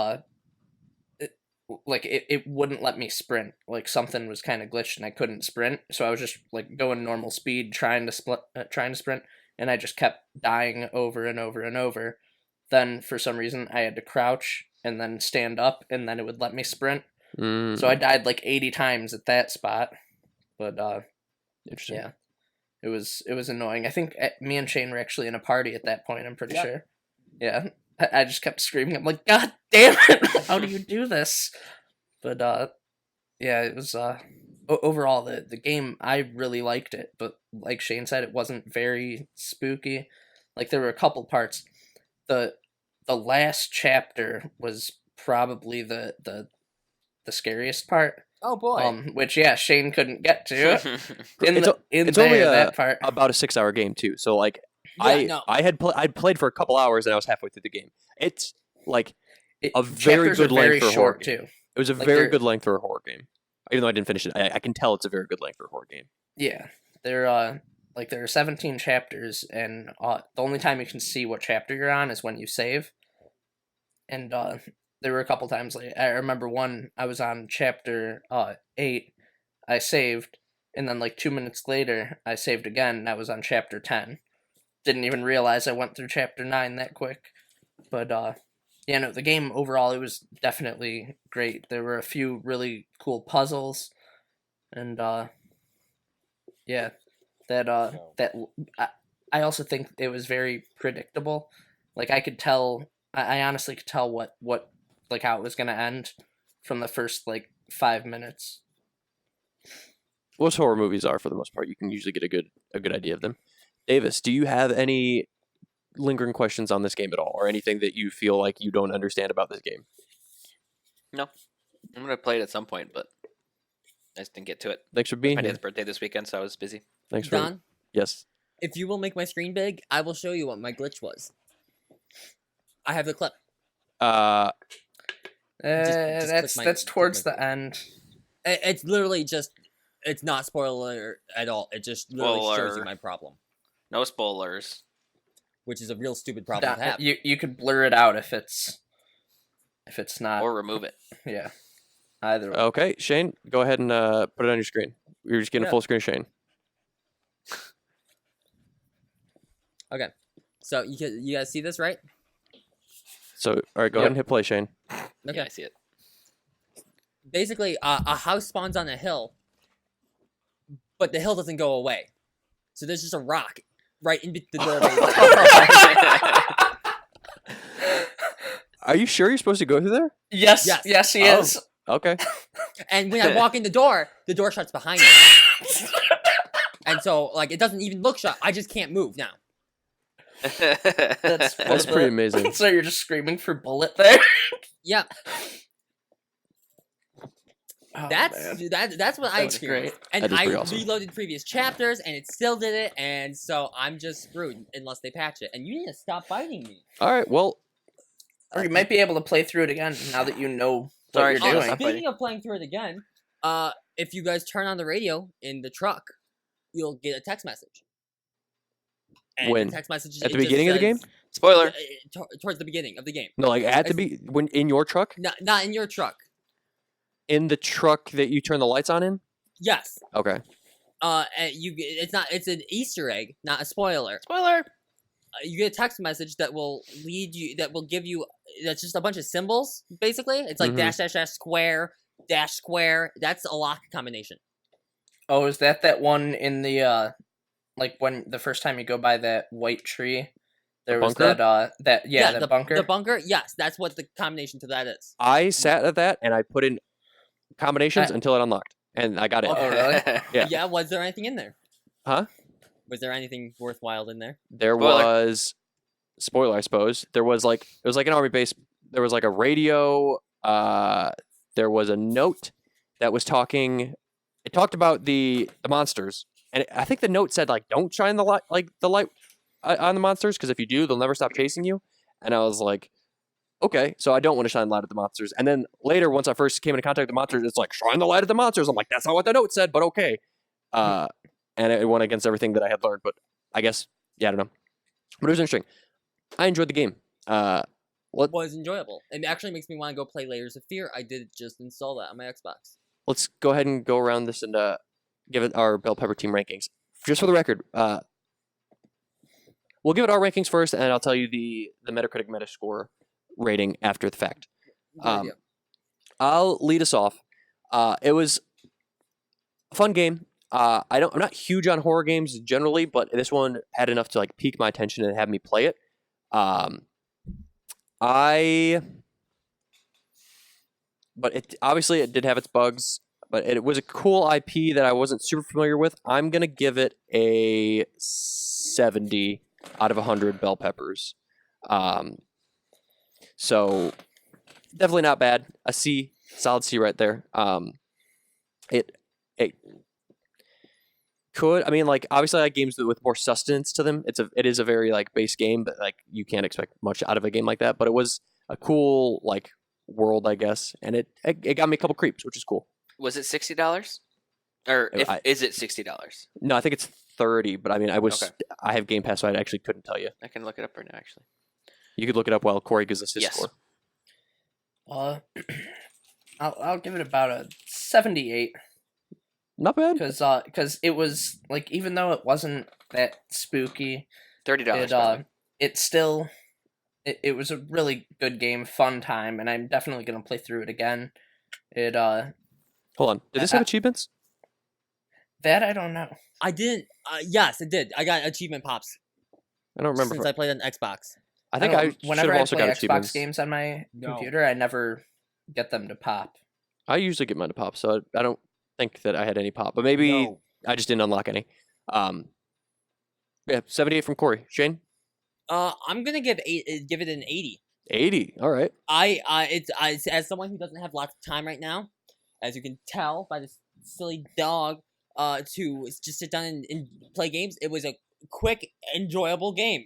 Speaker 4: it wouldn't let me sprint. Like something was kind of glitched and I couldn't sprint, so I was just like going normal speed trying to sprint, and I just kept dying over and over and over. Then for some reason I had to crouch and then stand up, and then it would let me sprint. So I died like 80 times at that spot. But
Speaker 1: interesting.
Speaker 4: Yeah, it was annoying. I think me and Shane were actually in a party at that point. I'm pretty sure. Yeah, I just kept screaming. I'm like, God damn it! How do you do this? But yeah, it was overall the game. I really liked it, but like Shane said, it wasn't very spooky. Like there were a couple parts. The last chapter was probably the scariest part.
Speaker 2: Oh boy.
Speaker 4: which Shane couldn't get to.
Speaker 1: It's only
Speaker 4: that part.
Speaker 1: about a 6-hour game too. So like
Speaker 2: Yeah, no.
Speaker 1: I'd played for a couple hours and I was halfway through the game. It's like a very
Speaker 4: Chapters
Speaker 1: good
Speaker 4: are
Speaker 1: length
Speaker 4: very
Speaker 1: for a horror
Speaker 4: short
Speaker 1: game.
Speaker 4: too.
Speaker 1: It was a
Speaker 4: Like,
Speaker 1: very
Speaker 4: they're-
Speaker 1: good length for a horror game. Even though I didn't finish it, I can tell it's a very good length for a horror game.
Speaker 4: Yeah, there are 17 chapters, and the only time you can see what chapter you're on is when you save. And there were a couple times, like I remember one, I was on chapter 8, I saved, and then like 2 minutes later, I saved again, and I was on chapter 10. Didn't even realize I went through chapter 9 that quick. But the game overall, it was definitely great. There were a few really cool puzzles, and I also think it was very predictable. Like I could tell, I honestly could tell what like how it was gonna end from the first like 5 minutes.
Speaker 1: Most horror movies are, for the most part. You can usually get a good idea of them. Davis, do you have any lingering questions on this game at all, or anything that you feel like you don't understand about this game?
Speaker 3: No, I'm gonna play it at some point, but I just didn't get to it.
Speaker 1: Thanks for
Speaker 3: My
Speaker 1: being here.
Speaker 3: dad's birthday this weekend, so I was busy.
Speaker 1: Thanks for
Speaker 2: Don,
Speaker 1: yes.
Speaker 2: if you will make my screen big, I will show you what my glitch was. I have the clip.
Speaker 1: Uh,
Speaker 2: just click
Speaker 4: That's towards
Speaker 2: click
Speaker 4: the end.
Speaker 2: It's literally just. It's not spoiler at all. It just literally shows you
Speaker 3: Spoiler.
Speaker 2: my problem,
Speaker 3: No spoilers.
Speaker 2: which is a real stupid problem to have.
Speaker 4: You could blur it out if it's not.
Speaker 3: Or remove it.
Speaker 4: Yeah, either way.
Speaker 1: okay, Shane, go ahead and put it on your screen. You're just getting
Speaker 2: Yeah.
Speaker 1: full screen, Shane.
Speaker 2: Okay, so you guys see this, right?
Speaker 1: So, all right, go ahead and hit play, Shane.
Speaker 2: Okay.
Speaker 3: Yeah, I see it.
Speaker 2: Basically, a house spawns on a hill, but the hill doesn't go away. So there's just a rock right in the doorway.
Speaker 1: Are you sure you're supposed to go through there?
Speaker 4: Yes,
Speaker 2: Yes.
Speaker 4: yes, he
Speaker 1: Oh.
Speaker 4: is.
Speaker 1: Okay.
Speaker 2: And when I walk in the door shuts behind me. And so, like, it doesn't even look shut. I just can't move now.
Speaker 4: That's
Speaker 1: That's pretty amazing.
Speaker 4: So you're just screaming for bullet there.
Speaker 2: Yeah,
Speaker 4: Oh,
Speaker 2: that's
Speaker 4: man.
Speaker 2: that's what I
Speaker 4: That was
Speaker 2: experienced.
Speaker 4: great.
Speaker 2: And
Speaker 1: That is
Speaker 2: I
Speaker 1: pretty awesome.
Speaker 2: reloaded previous chapters, and it still did it. And so I'm just screwed unless they patch it. And you need to stop biting me.
Speaker 1: All right. Well,
Speaker 4: Or you might be able to play through it again now that you know
Speaker 3: Sorry,
Speaker 4: what
Speaker 3: Shane,
Speaker 4: you're
Speaker 3: stop
Speaker 4: doing.
Speaker 3: biting.
Speaker 2: Speaking of playing through it again, if you guys turn on the radio in the truck, you'll get a text message. And
Speaker 1: When?
Speaker 2: the text message
Speaker 1: At the
Speaker 2: it just
Speaker 1: beginning of the game?
Speaker 2: says-
Speaker 3: Spoiler.
Speaker 2: towards the beginning of the game.
Speaker 1: no, like at the when in your truck,
Speaker 2: Not in your truck.
Speaker 1: in the truck that you turn the lights on in.
Speaker 2: Yes.
Speaker 1: Okay.
Speaker 2: And it's an Easter egg, not a spoiler.
Speaker 3: Spoiler.
Speaker 2: You get a text message that will give you that's just a bunch of symbols basically. It's like
Speaker 1: Mhm.
Speaker 2: dash dash dash square dash square. That's a lock combination.
Speaker 4: Oh, is that one in the like when the first time you go by that white tree? There was
Speaker 1: bunker?
Speaker 4: the bunker.
Speaker 2: The bunker. Yes, that's what the combination to that is.
Speaker 1: I sat at that and I put in combinations until it unlocked, and I got it.
Speaker 4: Oh, really?
Speaker 1: Yeah.
Speaker 2: Yeah. Was there anything in there?
Speaker 1: Huh?
Speaker 2: Was there anything worthwhile in there?
Speaker 1: There
Speaker 3: Spoiler.
Speaker 1: was spoiler, I suppose. There was like it was like an army base. There was like a radio. There was a note that was talking. It talked about the monsters, and I think the note said like, "Don't shine the light on the monsters, because if you do, they'll never stop chasing you." And I was like, "Okay, so I don't want to shine the light at the monsters." And then later, once I first came into contact with the monsters, it's like, "Shine the light at the monsters." I'm like, "That's not what the note said," but okay. And it went against everything that I had learned, but I guess I don't know. But it was interesting. I enjoyed the game.
Speaker 2: It was enjoyable. It actually makes me want to go play Layers of Fear. I did just install that on my Xbox.
Speaker 1: Let's go ahead and go around this and give it our Bell Pepper Team rankings. Just for the record, we'll give it our rankings first, and I'll tell you the Metacritic Metascore rating after the fact.
Speaker 2: Good idea.
Speaker 1: I'll lead us off. It was a fun game. I'm not huge on horror games generally, but this one had enough to like pique my attention and have me play it. But it obviously it did have its bugs, but it was a cool IP that I wasn't super familiar with. I'm gonna give it a 70 out of 100 bell peppers. So definitely not bad. A C, solid C right there. it could. I mean, like obviously, I like games with more sustenance to them. It is a very like base game, but like you can't expect much out of a game like that. But it was a cool like world, I guess, and it got me a couple creeps, which is cool.
Speaker 3: Was it $60? Or is it $60?
Speaker 1: No, I think it's 30. But I mean,
Speaker 3: Okay.
Speaker 1: I have Game Pass, so I actually couldn't tell you.
Speaker 3: I can look it up right now, actually.
Speaker 1: You could look it up while Corey gives us his
Speaker 3: Yes.
Speaker 1: score.
Speaker 4: I'll give it about a 78
Speaker 1: Not bad.
Speaker 4: because it was like, even though it wasn't that spooky,
Speaker 3: $30.
Speaker 4: it was a really good game, fun time, and I'm definitely gonna play through it again.
Speaker 1: Hold on. Did this have achievements?
Speaker 4: That I don't know.
Speaker 2: I didn't. Yes, it did. I got achievement pops
Speaker 1: I don't remember.
Speaker 2: since I played on Xbox.
Speaker 1: I think
Speaker 4: don't
Speaker 1: I
Speaker 4: know,
Speaker 1: should
Speaker 4: whenever
Speaker 1: have
Speaker 4: I
Speaker 1: also
Speaker 4: play
Speaker 1: got
Speaker 4: Xbox
Speaker 1: achievements.
Speaker 4: games on my
Speaker 2: No.
Speaker 4: computer, I never get them to pop.
Speaker 1: I usually get mine to pop, so I don't think that I had any pop, but maybe
Speaker 2: No.
Speaker 1: I just didn't unlock any. Yeah, 78 from Corey. Shane,
Speaker 2: I'm gonna give it an 80.
Speaker 1: 80. All right.
Speaker 2: It's as someone who doesn't have lots of time right now, as you can tell by this silly dog, to just sit down and play games. It was a quick, enjoyable game.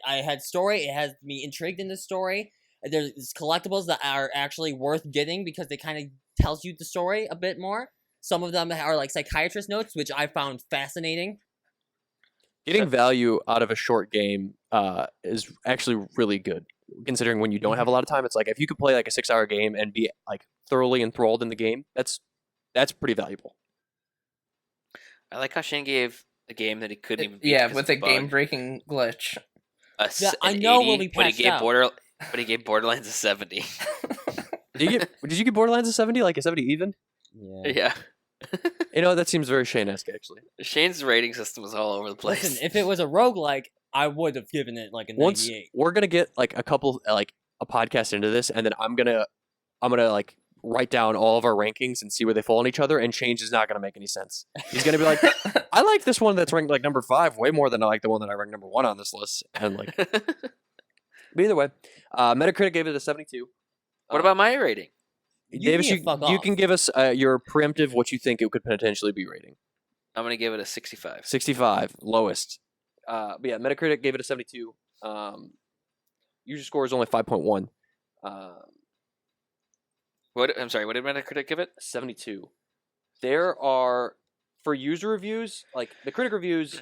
Speaker 2: I had story. It has me intrigued in the story. There's collectibles that are actually worth getting because they kind of tells you the story a bit more. Some of them are like psychiatrist notes, which I found fascinating.
Speaker 1: Getting value out of a short game is actually really good, considering when you don't have a lot of time. It's like if you could play like a 6-hour game and be like thoroughly enthralled in the game, that's pretty valuable.
Speaker 3: I like how Shane gave a game that he couldn't even beat
Speaker 4: Yeah,
Speaker 3: because
Speaker 4: with
Speaker 3: of
Speaker 4: a
Speaker 3: bug.
Speaker 4: game-breaking glitch.
Speaker 2: Yeah, I
Speaker 3: An
Speaker 2: know
Speaker 3: 80,
Speaker 2: we'll be
Speaker 3: but he
Speaker 2: patched
Speaker 3: gave
Speaker 2: out.
Speaker 3: But he gave Borderlands a 70.
Speaker 1: Did you get Borderlands a 70, like a 70 even?
Speaker 2: Yeah.
Speaker 3: Yeah.
Speaker 1: You know, that seems very Shane-esque, actually.
Speaker 3: Shane's rating system was all over the place.
Speaker 2: Listen, if it was a roguelike, I would have given it like a 98.
Speaker 1: Once we're gonna get like a couple like a podcast into this, and then I'm gonna like write down all of our rankings and see where they fall on each other, and change is not gonna make any sense. He's gonna be like, I like this one that's ranked like number 5 way more than I like the one that I ranked number 1 on this list, and like, but either way, Metacritic gave it a 72.
Speaker 3: What about my rating?
Speaker 2: You
Speaker 1: Davis,
Speaker 2: can
Speaker 1: you
Speaker 2: fuck off.
Speaker 1: can give us your preemptive what you think it could potentially be rating.
Speaker 3: I'm going to give it a 65.
Speaker 1: 65, lowest. But yeah, Metacritic gave it a 72. User score is only 5.1.
Speaker 3: I'm sorry, what did Metacritic give it?
Speaker 1: 72. There are, for user reviews, like the critic reviews,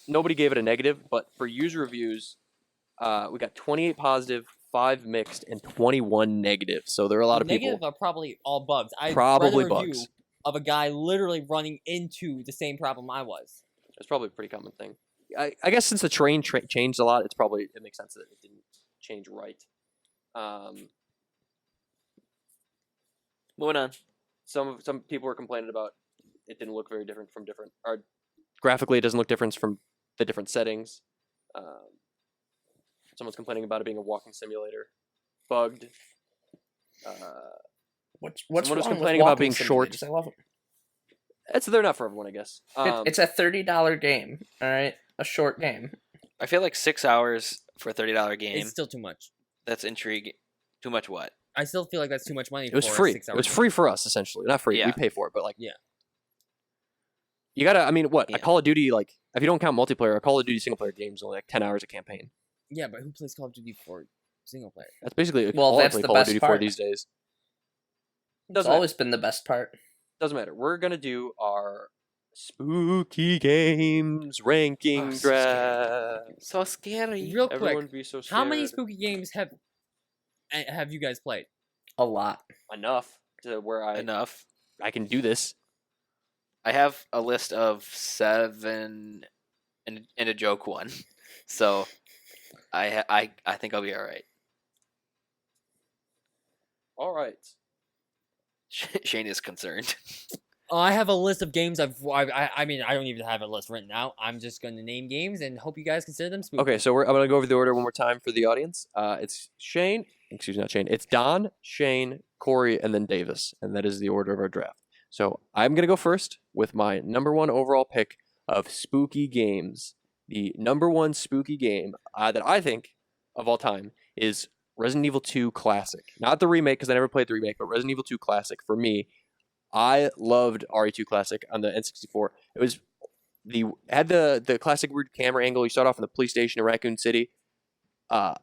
Speaker 1: nobody gave it a negative, but for user reviews, we got 28 positive, 5 mixed, and 21 negative. So there are a lot of
Speaker 2: Negative
Speaker 1: people.
Speaker 2: are probably all bugs. I
Speaker 1: Probably
Speaker 2: read a review
Speaker 1: bugs.
Speaker 2: of a guy literally running into the same problem I was.
Speaker 1: It's probably a pretty common thing. I guess since the terrain changed a lot, it makes sense that it didn't change right.
Speaker 3: Moving on.
Speaker 1: Some people were complaining about it didn't look very different from different, or graphically it doesn't look different from the different settings. Someone's complaining about it being a walking simulator, bugged.
Speaker 4: What's
Speaker 1: Someone was
Speaker 4: wrong with
Speaker 1: complaining about
Speaker 4: walking
Speaker 1: being short.
Speaker 4: simulators? I love them.
Speaker 1: They're not for everyone, I guess.
Speaker 4: It's a $30 game. All right, a short game.
Speaker 3: I feel like 6 hours for a $30 game.
Speaker 2: It's still too much.
Speaker 3: That's intriguing. Too much what?
Speaker 2: I still feel like that's too much money.
Speaker 1: It was
Speaker 2: for
Speaker 1: free.
Speaker 2: A 6-hour
Speaker 1: It was
Speaker 2: game.
Speaker 1: free for us, essentially. Not free.
Speaker 3: Yeah.
Speaker 1: We pay for it, but like,
Speaker 2: Yeah.
Speaker 1: You gotta. I mean, what
Speaker 3: Yeah.
Speaker 1: a Call of Duty, like if you don't count multiplayer, a Call of Duty single player game is only like 10 hours a campaign.
Speaker 2: Yeah, but who plays Call of Duty for single player?
Speaker 1: That's basically
Speaker 4: Well,
Speaker 1: all I
Speaker 4: that's
Speaker 1: play
Speaker 4: the
Speaker 1: Call of
Speaker 4: best
Speaker 1: Duty for
Speaker 4: part.
Speaker 1: these days.
Speaker 4: It's
Speaker 1: Doesn't matter.
Speaker 4: always been the best part.
Speaker 1: Doesn't matter. We're gonna do our spooky games ranking
Speaker 3: Oh, so scary.
Speaker 1: draft.
Speaker 3: So scary.
Speaker 2: Real quick,
Speaker 1: Everyone be so scared.
Speaker 2: how many spooky games have you guys played?
Speaker 4: A lot.
Speaker 1: Enough to where
Speaker 3: Enough.
Speaker 1: I can do this.
Speaker 3: I have a list of 7 and a joke one. So I think I'll be all right.
Speaker 1: All right.
Speaker 3: Shane is concerned.
Speaker 2: I have a list of games I mean, I don't even have a list written out. I'm just going to name games and hope you guys consider them spooky.
Speaker 1: Okay, so I'm gonna go over the order one more time for the audience. It's Shane. Excuse me, not Shane. It's Don, Shane, Corey, and then Davis, and that is the order of our draft. So I'm gonna go first with my number 1 overall pick of spooky games. The number 1 spooky game that I think of all time is Resident Evil 2 Classic. Not the remake, because I never played the remake, but Resident Evil 2 Classic for me. I loved RE2 Classic on the N64. It was had the classic weird camera angle. You start off in the police station in Raccoon City. I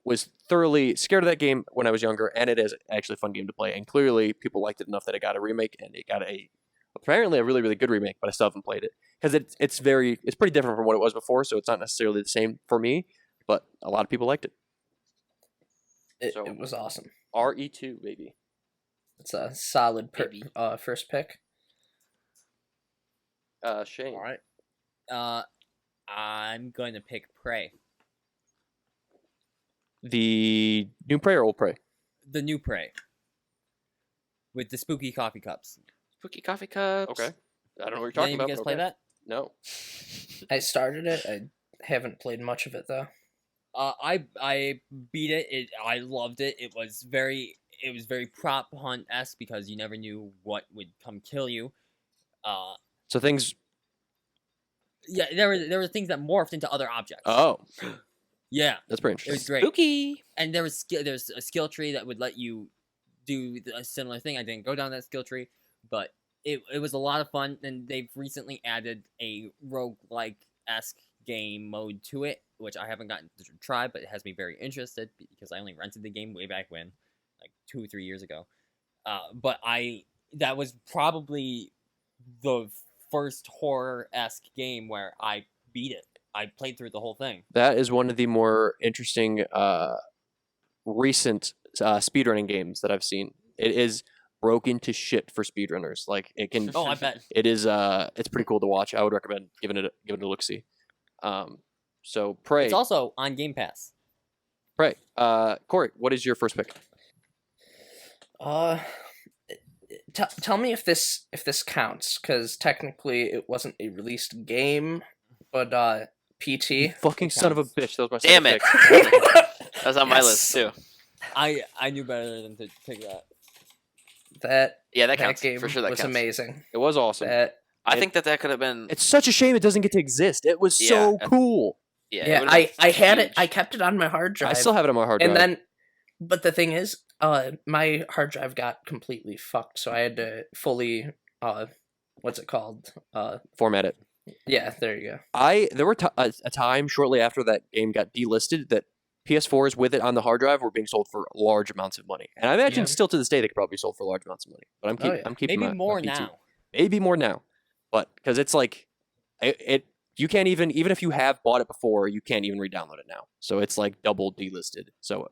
Speaker 1: was thoroughly scared of that game when I was younger, and it is actually a fun game to play. And clearly, people liked it enough that it got a remake, and it got apparently a really, really good remake. But I still haven't played it because it's pretty different from what it was before. So it's not necessarily the same for me, but a lot of people liked it.
Speaker 4: It was awesome.
Speaker 1: RE2, baby.
Speaker 4: It's a solid first pick.
Speaker 1: Shane.
Speaker 2: All right. I'm going to pick Prey.
Speaker 1: The new Prey or old Prey?
Speaker 2: The new Prey. With the spooky coffee cups.
Speaker 3: Spooky coffee cups.
Speaker 1: Okay. I don't know what you're
Speaker 2: Did
Speaker 1: talking
Speaker 2: any of
Speaker 1: about.
Speaker 2: you guys
Speaker 1: but
Speaker 2: play
Speaker 1: okay.
Speaker 2: that?
Speaker 1: No.
Speaker 4: I started it. I haven't played much of it though.
Speaker 2: I beat it. I loved it. It was very prop hunt-esque because you never knew what would come kill you.
Speaker 1: So things.
Speaker 2: Yeah, there were things that morphed into other objects.
Speaker 1: Oh,
Speaker 2: Yeah,
Speaker 1: that's pretty
Speaker 2: it
Speaker 1: interesting.
Speaker 2: was great.
Speaker 3: Spooky.
Speaker 2: And there's a skill tree that would let you do a similar thing. I didn't go down that skill tree, but it was a lot of fun. And they've recently added a roguelike-esque game mode to it, which I haven't gotten to try, but it has me very interested because I only rented the game way back when, like 2 or 3 years ago. But that was probably the first horror-esque game where I beat it. I played through the whole thing.
Speaker 1: That is one of the more interesting recent speedrunning games that I've seen. It is broken to shit for speedrunners. Like it can.
Speaker 2: Oh, I bet.
Speaker 1: It is. It's pretty cool to watch. I would recommend giving it a look see. So Prey.
Speaker 2: It's also on Game Pass.
Speaker 1: Prey. Corey, what is your first pick?
Speaker 4: Tell me if this counts, because technically it wasn't a released game, but PT.
Speaker 1: You fucking son of a bitch. That was my
Speaker 3: Damn
Speaker 1: second
Speaker 3: it.
Speaker 1: pick.
Speaker 3: That was on my
Speaker 4: Yes.
Speaker 3: list too.
Speaker 2: I knew better than to pick that.
Speaker 3: Yeah, that
Speaker 4: That
Speaker 3: counts.
Speaker 4: game
Speaker 3: For sure that
Speaker 4: was
Speaker 3: counts.
Speaker 4: amazing.
Speaker 1: It was awesome.
Speaker 3: I think that could have been.
Speaker 1: It's such a shame it doesn't get to exist. It was so
Speaker 3: Yeah.
Speaker 1: cool.
Speaker 3: Yeah,
Speaker 4: Yeah, I had it. I kept it on my hard drive.
Speaker 1: I still have it on my hard drive.
Speaker 4: And then, but the thing is, my hard drive got completely fucked, so I had to fully, what's it called?
Speaker 1: Format it.
Speaker 4: Yeah, there you go.
Speaker 1: There were a time shortly after that game got delisted that PS4s with it on the hard drive were being sold for large amounts of money, and I imagine
Speaker 4: Yeah.
Speaker 1: still to this day they could probably be sold for large amounts of money. But
Speaker 4: Oh, yeah.
Speaker 1: I'm keeping
Speaker 2: Maybe
Speaker 1: my
Speaker 2: more
Speaker 1: PT.
Speaker 2: now.
Speaker 1: Maybe more now, but because it's like you can't even if you have bought it before, you can't even re-download it now. So it's like double delisted. So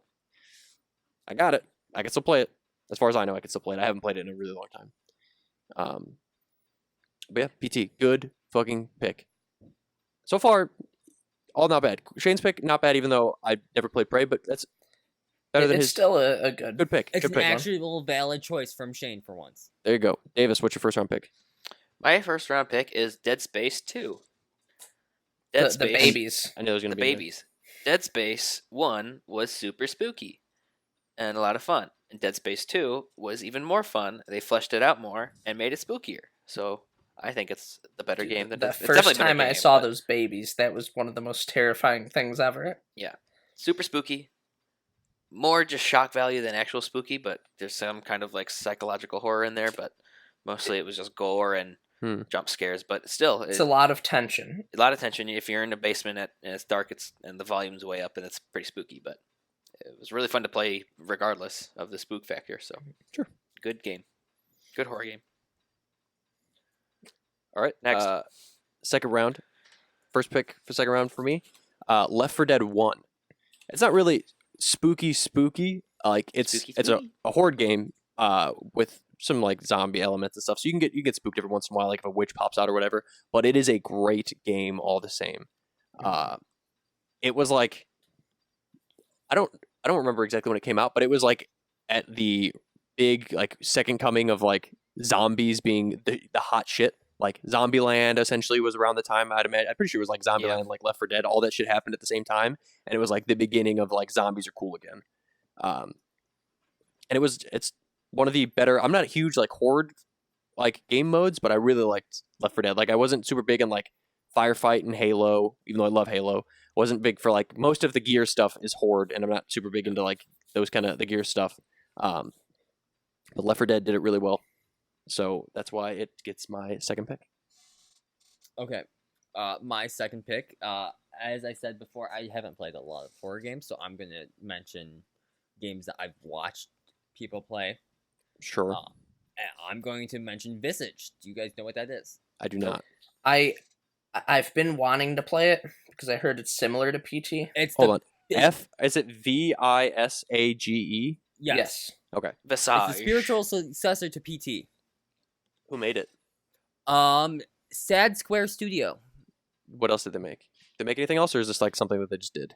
Speaker 1: I got it. I can still play it. As far as I know, I can still play it. I haven't played it in a really long time. But yeah, PT, good fucking pick. So far, all not bad. Shane's pick, not bad, even though I never played Prey, but that's better than
Speaker 4: It's
Speaker 1: his.
Speaker 4: still a good.
Speaker 1: Good pick.
Speaker 2: It's
Speaker 1: Good
Speaker 2: an
Speaker 1: pick.
Speaker 2: actual valid choice from Shane for once.
Speaker 1: There you go. Davis, what's your first round pick?
Speaker 3: My first round pick is Dead Space 2.
Speaker 4: The babies.
Speaker 1: I knew it was going
Speaker 3: The
Speaker 1: to be
Speaker 3: babies. Dead Space 1 was super spooky and a lot of fun. And Dead Space 2 was even more fun. They fleshed it out more and made it spookier. So I think it's the better game than
Speaker 4: The
Speaker 3: it's definitely
Speaker 4: first
Speaker 3: a better
Speaker 4: time I
Speaker 3: game,
Speaker 4: saw
Speaker 3: but
Speaker 4: those babies, that was one of the most terrifying things ever.
Speaker 3: super spooky. More just shock value than actual spooky, but there's some kind of like psychological horror in there, but mostly it was just gore and jump scares. But still,
Speaker 4: It's a lot of tension.
Speaker 3: a lot of tension. If you're in a basement and it's dark, and the volume's way up, and it's pretty spooky. But it was really fun to play, regardless of the spook factor. So
Speaker 1: Sure.
Speaker 3: Good game, good horror game.
Speaker 1: All right.
Speaker 3: Next.
Speaker 1: Second round. First pick for second round for me. Left 4 Dead 1. It's not really spooky. Like it's
Speaker 3: Spooky.
Speaker 1: a horde game with some like zombie elements and stuff. So you get spooked every once in a while, like if a witch pops out or whatever. But it is a great game all the same. It was like I don't remember exactly when it came out, but it was like at the big like second coming of like zombies being the hot shit. Like Zombieland essentially was around the time I'd imagine. I'm pretty sure it was like Zombieland, like Left 4 Dead. All that shit happened at the same time, and it was like the beginning of like zombies are cool again. And it's one of the better. I'm not a huge like horde like game modes, but I really liked Left 4 Dead. Like I wasn't super big in like Firefight and Halo, even though I love Halo. Wasn't big for like most of the gear stuff is horde, and I'm not super big into like those kind of the gear stuff. But Left 4 Dead did it really well. So that's why it gets my second pick.
Speaker 2: Okay. My second pick. As I said before, I haven't played a lot of horror games, so I'm gonna mention games that I've watched people play.
Speaker 1: Sure.
Speaker 2: And I'm going to mention Visage. Do you guys know what that is?
Speaker 1: I do not.
Speaker 4: I've been wanting to play it because I heard it's similar to PT.
Speaker 1: Hold on. Is it Visage?
Speaker 2: Yes.
Speaker 1: Okay.
Speaker 3: Visage.
Speaker 2: It's the spiritual successor to PT.
Speaker 1: Who made it?
Speaker 2: Sad Square Studio.
Speaker 1: What else did they make? Did they make anything else, or is this like something that they just did?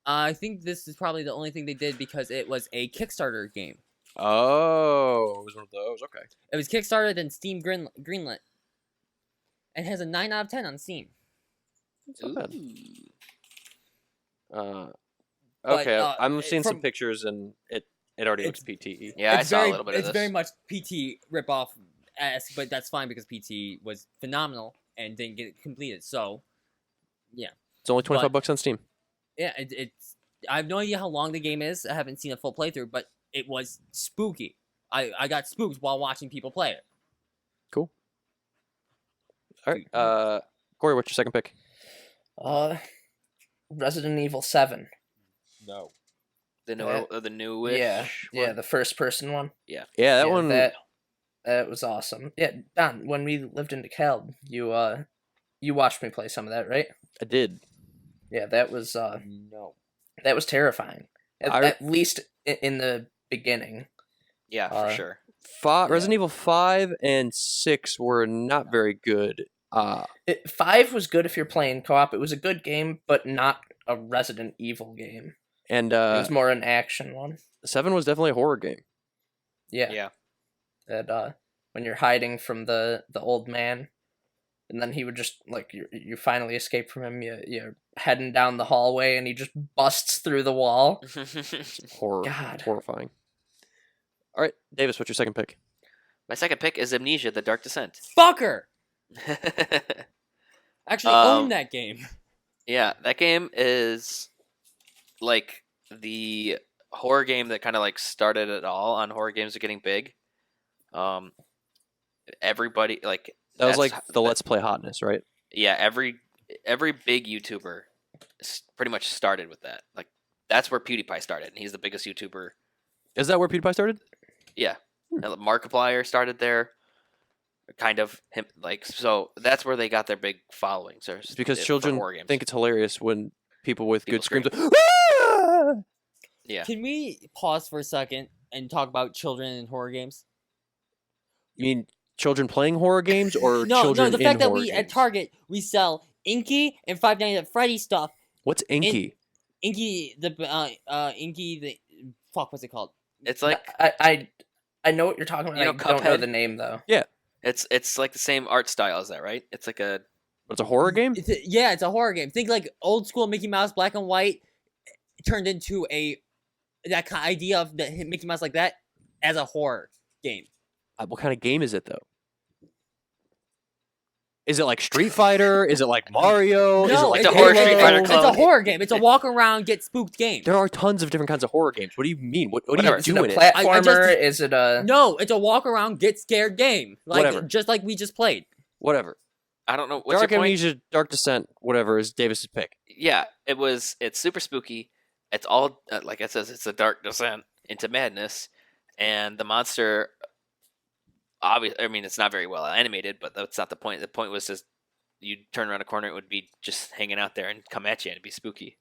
Speaker 2: I think this is probably the only thing they did because it was a Kickstarter game.
Speaker 1: Oh, it was one of those. Okay.
Speaker 2: It was Kickstarted and Steam greenlit. And has a 9 out of 10 on Steam.
Speaker 1: That's not bad.
Speaker 2: But,
Speaker 1: Okay, I'm seeing some
Speaker 2: from-
Speaker 1: pictures, and it already looks PTE.
Speaker 3: Yeah, I saw a little bit of
Speaker 2: It's
Speaker 3: this.
Speaker 2: very much PT ripoff esque, but that's fine because PT was phenomenal and didn't get completed. So,
Speaker 1: It's only $25
Speaker 2: but-
Speaker 1: on Steam.
Speaker 2: yeah, it's. I have no idea how long the game is. I haven't seen a full playthrough, but it was spooky. I got spooked while watching people play it.
Speaker 1: Cool. All right. Corey, what's your second pick?
Speaker 4: Resident Evil 7.
Speaker 2: No.
Speaker 3: The new
Speaker 4: Yeah,
Speaker 3: Wish
Speaker 4: yeah,
Speaker 3: one?
Speaker 4: the first person one.
Speaker 1: Yeah, that
Speaker 4: Yeah,
Speaker 1: one.
Speaker 4: that was awesome. Yeah, Don, when we lived in DeKalb, you watched me play some of that, right?
Speaker 1: I did.
Speaker 4: Yeah, that was
Speaker 2: No.
Speaker 4: that was terrifying. At least in the beginning.
Speaker 3: Yeah, for
Speaker 4: Uh,
Speaker 3: sure.
Speaker 1: Resident Evil 5 and 6 were not very good.
Speaker 4: 5 was good if you're playing co-op. It was a good game, but not a Resident Evil game.
Speaker 1: And
Speaker 4: It was more an action one.
Speaker 1: 7 was definitely a horror game.
Speaker 4: Yeah.
Speaker 3: Yeah.
Speaker 4: That when you're hiding from the old man, and then he would just like you finally escape from him. You're heading down the hallway, and he just busts through the wall.
Speaker 1: Horror.
Speaker 4: God.
Speaker 1: Horrifying. All right, Davis, what's your second pick?
Speaker 3: My second pick is Amnesia: The Dark Descent.
Speaker 2: Fucker! Actually own that game.
Speaker 3: Yeah, that game is like the horror game that kind of like started it all on horror games are getting big. Everybody like
Speaker 1: That was
Speaker 3: that's-
Speaker 1: like the Let's Play hotness, right?
Speaker 3: yeah, every big YouTuber pretty much started with that. Like that's where PewDiePie started, and he's the biggest YouTuber.
Speaker 1: Is that where PewDiePie started?
Speaker 3: Yeah, Markiplier started there. Kind of him, like so. That's where they got their big following. So
Speaker 1: It's because
Speaker 3: for
Speaker 1: children
Speaker 3: horror games.
Speaker 1: think it's hilarious when people with
Speaker 3: People
Speaker 1: good screams.
Speaker 3: scream.
Speaker 1: "Ah!"
Speaker 3: Yeah,
Speaker 2: Can we pause for a second and talk about children in horror games?
Speaker 1: You mean children playing horror games or
Speaker 2: No,
Speaker 1: children
Speaker 2: the
Speaker 1: in
Speaker 2: fact that
Speaker 1: horror
Speaker 2: we
Speaker 1: games?
Speaker 2: at Target we sell Inky and Five Nights at Freddy stuff.
Speaker 1: What's Inky?
Speaker 2: Inky the fuck, what's it called?
Speaker 3: it's like
Speaker 4: I know what you're talking about.
Speaker 3: You know
Speaker 4: I don't know
Speaker 3: Cuphead?
Speaker 4: the name though.
Speaker 3: it's like the same art style as that, right? It's like a
Speaker 1: It's a horror game?
Speaker 2: It's a horror game. Think like old school Mickey Mouse, black and white, turned into that kind of idea of the Mickey Mouse like that as a horror game.
Speaker 1: What kind of game is it though? Is it like Street Fighter? Is it like Mario? Is it
Speaker 2: No,
Speaker 1: like
Speaker 3: it's a horror Street Fighter
Speaker 2: It's
Speaker 3: clone.
Speaker 2: a horror game. It's a walk around, get spooked game.
Speaker 1: There are tons of different kinds of horror games. What do you mean? What do
Speaker 3: Whatever.
Speaker 1: you
Speaker 4: Is it
Speaker 1: do
Speaker 4: a
Speaker 1: in it?
Speaker 4: platformer? Is it a
Speaker 2: No, it's a walk around, get scared game. Like
Speaker 1: Whatever.
Speaker 2: just like we just played.
Speaker 1: Whatever.
Speaker 3: I don't know what's
Speaker 1: Dark
Speaker 3: your point.
Speaker 1: Amnesia, Dark Descent, whatever is Davis's pick.
Speaker 3: Yeah, it's super spooky. It's all like it says, it's a dark descent into madness, and the monster. Obviously, I mean, it's not very well animated, but that's not the point. The point was just you'd turn around a corner, it would be just hanging out there and come at you, and it'd be spooky.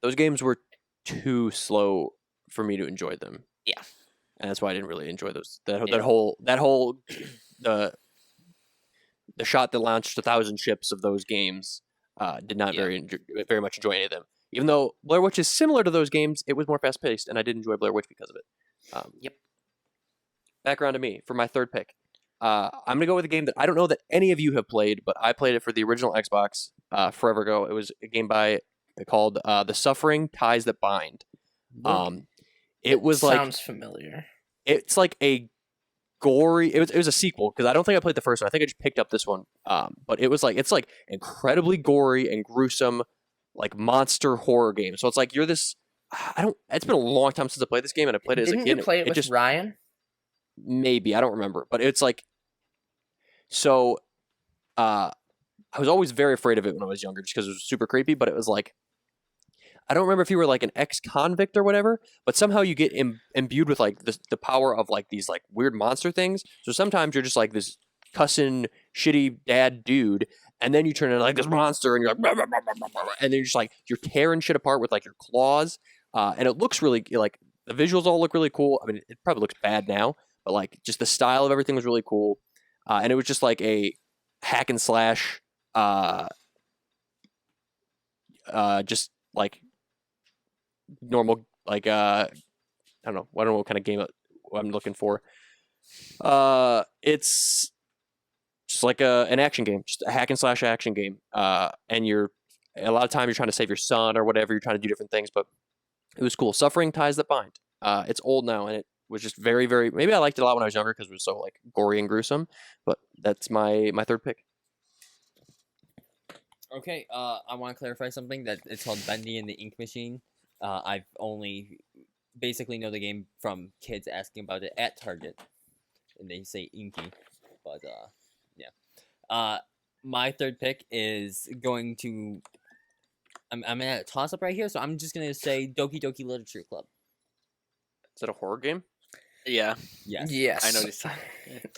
Speaker 1: Those games were too slow for me to enjoy them.
Speaker 3: Yeah.
Speaker 1: And that's why I didn't really enjoy those.
Speaker 3: Yeah.
Speaker 1: That whole the shot that launched 1,000 ships of those games did not
Speaker 3: Yeah.
Speaker 1: very much enjoy any of them. Even though Blair Witch is similar to those games, it was more fast paced, and I did enjoy Blair Witch because of it.
Speaker 3: Yep.
Speaker 1: Background to me for my third pick. I'm gonna go with a game that I don't know that any of you have played, but I played it for the original Xbox forever ago. It was a game called The Suffering Ties That Bind. It was like
Speaker 4: sounds familiar.
Speaker 1: it's like a gory. It was a sequel because I don't think I played the first one. I think I just picked up this one. But it's like incredibly gory and gruesome, like monster horror game. So it's like you're this. It's been a long time since I played this game, and I played it as a
Speaker 4: Didn't
Speaker 1: kid.
Speaker 4: you play it with
Speaker 1: just
Speaker 4: Ryan?
Speaker 1: maybe I don't remember, but it's like so. I was always very afraid of it when I was younger, just because it was super creepy. But it was like I don't remember if you were like an ex-convict or whatever, but somehow you get imbued with like the power of like these like weird monster things. So sometimes you're just like this cussing shitty dad dude, and then you turn into like this monster, and you're like, "Blah, blah, blah, blah, blah, blah," and then you're just like you're tearing shit apart with like your claws, and it looks really like the visuals all look really cool. I mean, it probably looks bad now, but like just the style of everything was really cool, and it was just like a hack and slash, just like normal like I don't know what kind of game I'm looking for. It's just like an action game, just a hack and slash action game. And you're a lot of time you're trying to save your son or whatever. You're trying to do different things, but it was cool. Suffering Ties That Bind. It's old now, and it was just very, very. Maybe I liked it a lot when I was younger because it was so like gory and gruesome. But that's my third pick.
Speaker 2: Okay, I want to clarify something that it's called Bendy and the Ink Machine. I've only basically know the game from kids asking about it at Target, and they say Inky, but yeah. My third pick is going to. I'm at a toss up right here, so I'm just gonna say Doki-Doki Literature Club.
Speaker 1: Is it a horror game?
Speaker 3: Yeah,
Speaker 2: Yes.
Speaker 4: Yes.
Speaker 3: I know this.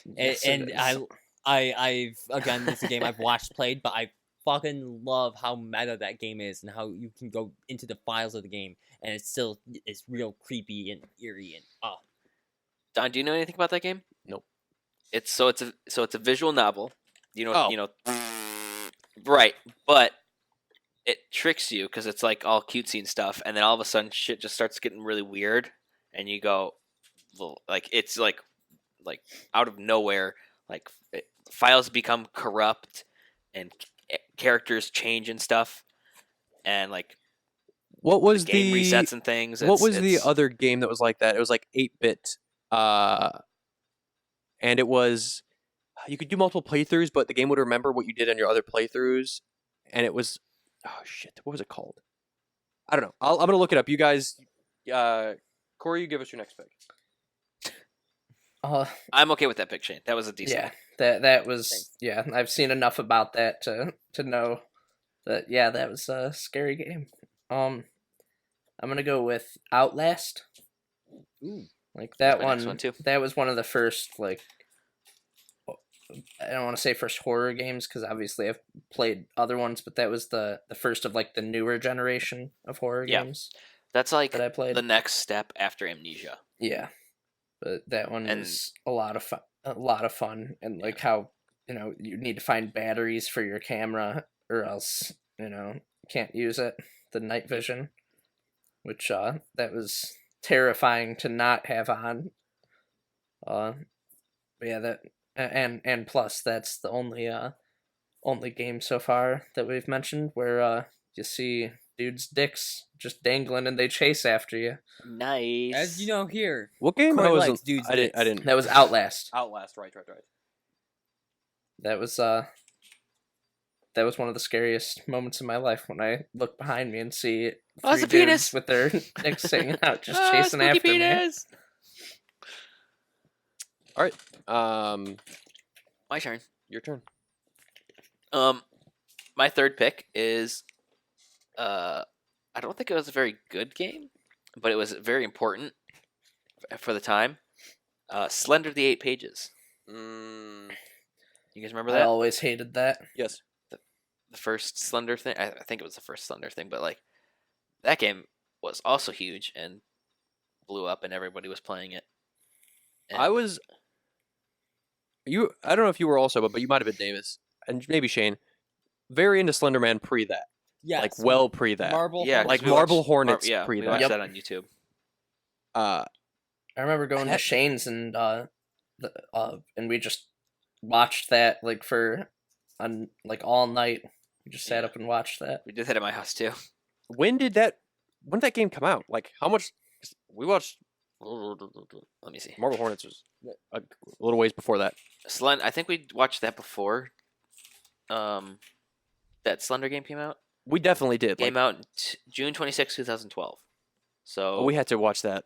Speaker 4: Yes,
Speaker 2: and
Speaker 4: it is.
Speaker 2: I've again, this is a game I've watched played, but I fucking love how meta that game is and how you can go into the files of the game and it's real creepy and eerie and
Speaker 3: Don, do you know anything about that game?
Speaker 1: Nope.
Speaker 3: It's a visual novel.
Speaker 1: Oh.
Speaker 3: You know, right? But it tricks you because it's like all cutesy and stuff, and then all of a sudden shit just starts getting really weird, and you go, well, like it's like out of nowhere, like files become corrupt, and characters change and stuff, and like
Speaker 1: What was
Speaker 3: the game
Speaker 1: the
Speaker 3: resets and things.
Speaker 1: What was the other game that was like that? It was like 8-bit, and it was you could do multiple playthroughs, but the game would remember what you did on your other playthroughs, and it was what was it called? I don't know. I'm gonna look it up. You guys, Corey, you give us your next pick.
Speaker 3: I'm okay with that pick, Shane. That was a decent.
Speaker 4: Yeah, that was I've seen enough about that to know that that was a scary game. I'm gonna go with Outlast.
Speaker 2: ooh.
Speaker 4: Like that
Speaker 3: That's my next
Speaker 4: one.
Speaker 3: one, too.
Speaker 4: That was one of the first I don't want to say first horror games because obviously I've played other ones, but that was the first of like the newer generation of horror
Speaker 3: Yeah.
Speaker 4: games
Speaker 3: That's like
Speaker 4: that I played.
Speaker 3: the next step after Amnesia.
Speaker 4: Yeah, but that one
Speaker 3: And-
Speaker 4: was a lot of fun, and like how you need to find batteries for your camera or else can't use it. The night vision, which that was terrifying to not have on. But yeah, that and plus that's the only game so far that we've mentioned where you see dudes' dicks just dangling and they chase after you.
Speaker 3: Nice.
Speaker 2: As you know here,
Speaker 1: What game?
Speaker 2: Corey
Speaker 1: I was.
Speaker 2: likes dudes'
Speaker 1: I didn't. I
Speaker 2: dicks.
Speaker 1: didn't.
Speaker 4: That was Outlast.
Speaker 1: Outlast. Right.
Speaker 4: That was one of the scariest moments in my life when I look behind me and see
Speaker 3: Oh, it's
Speaker 4: three
Speaker 3: a
Speaker 4: dudes
Speaker 3: penis!
Speaker 4: with their dicks hanging out, just
Speaker 3: Ah,
Speaker 4: chasing
Speaker 3: spooky
Speaker 4: after me.
Speaker 3: penis!
Speaker 1: All right.
Speaker 3: My turn.
Speaker 1: Your turn.
Speaker 3: My third pick is, I don't think it was a very good game, but it was very important for the time. Slender the 8 Pages. You guys remember
Speaker 4: I
Speaker 3: that?
Speaker 4: always hated that.
Speaker 1: Yes.
Speaker 3: The first Slender thing? I think it was the first Slender thing, but like, that game was also huge and blew up and everybody was playing it. And
Speaker 1: I was. I don't know if you were also, but you might have been Davis and maybe Shane. Very into Slender Man pre that.
Speaker 2: Yes.
Speaker 1: Like well pre that.
Speaker 2: Marble.
Speaker 3: Yeah, 'cause
Speaker 1: like
Speaker 3: we
Speaker 1: Marble
Speaker 3: watched-
Speaker 1: Hornets
Speaker 3: yeah,
Speaker 1: pre
Speaker 3: we
Speaker 1: that.
Speaker 3: watched
Speaker 4: Yep.
Speaker 3: that on YouTube.
Speaker 4: I remember going to
Speaker 1: That-
Speaker 4: Shane's and and we just watched that like for all night. We just sat
Speaker 3: Yeah.
Speaker 4: up and watched that.
Speaker 3: We did that at my house too.
Speaker 1: When did that game come out? Like how much? We watched.
Speaker 3: Let me see.
Speaker 1: Marble Hornets was a little ways before that.
Speaker 3: I think we watched that before. That Slender game came out.
Speaker 1: We definitely did.
Speaker 3: Came out in June 26, 2012. So
Speaker 1: we had to watch that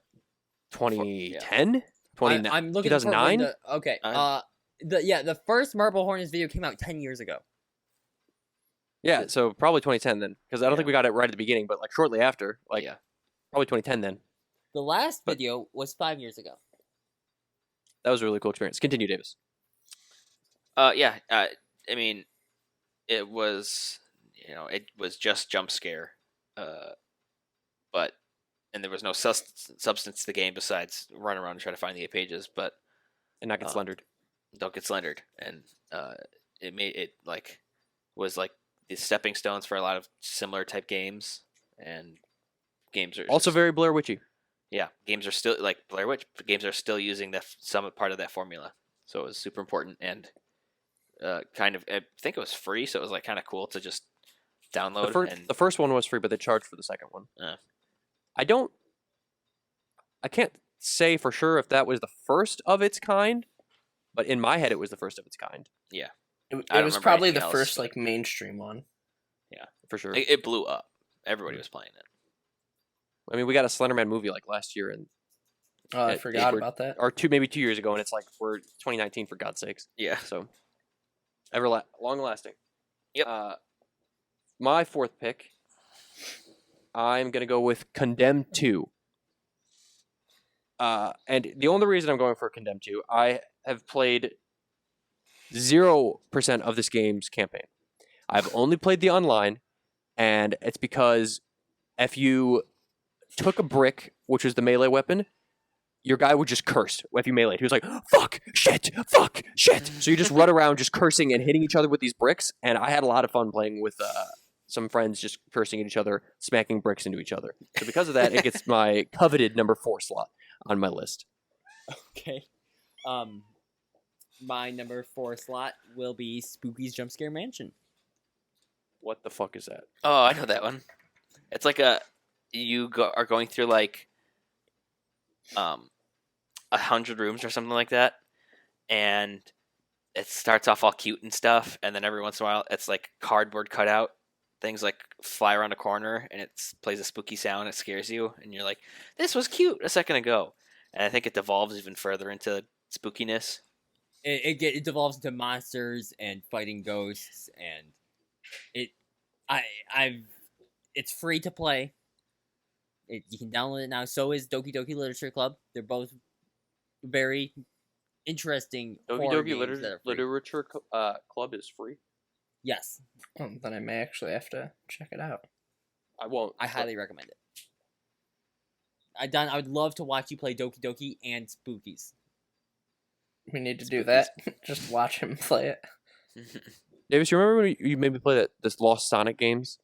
Speaker 1: 2010.
Speaker 2: I'm looking for
Speaker 1: 2009?
Speaker 2: when okay. The first Marble Hornets video came out 10 years ago.
Speaker 1: Yeah, so probably 2010 then, because I don't think we got it right at the beginning, but like shortly after, like
Speaker 3: Yeah.
Speaker 1: probably 2010 then.
Speaker 2: The last
Speaker 1: But-
Speaker 2: video was 5 years ago.
Speaker 1: That was a really cool experience. Continue, Davis.
Speaker 3: Yeah. I mean, it was it was just jump scare, but and there was no substance to the game besides run around and try to find the 8 pages, but
Speaker 1: And not get slendered.
Speaker 3: don't get slendered, and it made it like was like the stepping stones for a lot of similar type games, and games are
Speaker 1: Also very Blair Witchy.
Speaker 3: yeah, games are still like Blair Witch. Games are still using some part of that formula, so it was super important and kind of. I think it was free, so it was like kind of cool to just download.
Speaker 1: The first one was free, but they charged for the second one. I can't say for sure if that was the first of its kind, but in my head, it was the first of its kind
Speaker 3: Yeah,
Speaker 4: It
Speaker 3: I
Speaker 4: was
Speaker 3: don't remember
Speaker 4: probably the
Speaker 3: anything else,
Speaker 4: first
Speaker 3: but-
Speaker 4: like mainstream one.
Speaker 1: for sure.
Speaker 3: it blew up. Everybody was playing it.
Speaker 1: I mean, we got a Slenderman movie like last year, and
Speaker 4: Oh, I
Speaker 1: It-
Speaker 4: forgot
Speaker 1: it-
Speaker 4: about that.
Speaker 1: or maybe 2 years ago, and it's like we're 2019 for God's sakes.
Speaker 3: Yeah,
Speaker 1: So, long lasting.
Speaker 3: Yep.
Speaker 1: My fourth pick, I'm gonna go with Condemned 2. And the only reason I'm going for Condemned 2, I have played 0% of this game's campaign. I've only played the online, and it's because if you took a brick, which was the melee weapon, your guy would just curse if you meleeed. He was like, fuck, shit. So you just run around just cursing and hitting each other with these bricks, and I had a lot of fun playing with some friends just cursing at each other, smacking bricks into each other. So because of that, it gets my coveted number 4 slot on my list.
Speaker 2: Okay. My number 4 slot will be Spooky's Jump Scare Mansion.
Speaker 1: What the fuck is that?
Speaker 3: Oh, I know that one. It's like are going through like 100 rooms or something like that, and it starts off all cute and stuff, and then every once in a while it's like cardboard cutout things like fly around a corner, and it plays a spooky sound. It scares you, and you're like, "This was cute a second ago," and I think it devolves even further into spookiness.
Speaker 2: It devolves into monsters and fighting ghosts, and it's free to play. You can download it now. So is Doki-Doki Literature Club. They're both very interesting horror
Speaker 1: Doki-Doki
Speaker 2: games that are free.
Speaker 1: Literature Club is free.
Speaker 2: Yes,
Speaker 4: Then I may actually have to check it out.
Speaker 1: I won't.
Speaker 2: I highly recommend it. I would love to watch you play Doki-Doki and Spookies.
Speaker 4: We need to do that. Just watch him play it.
Speaker 1: Davis, you remember when you made me play this Lost Sonic games?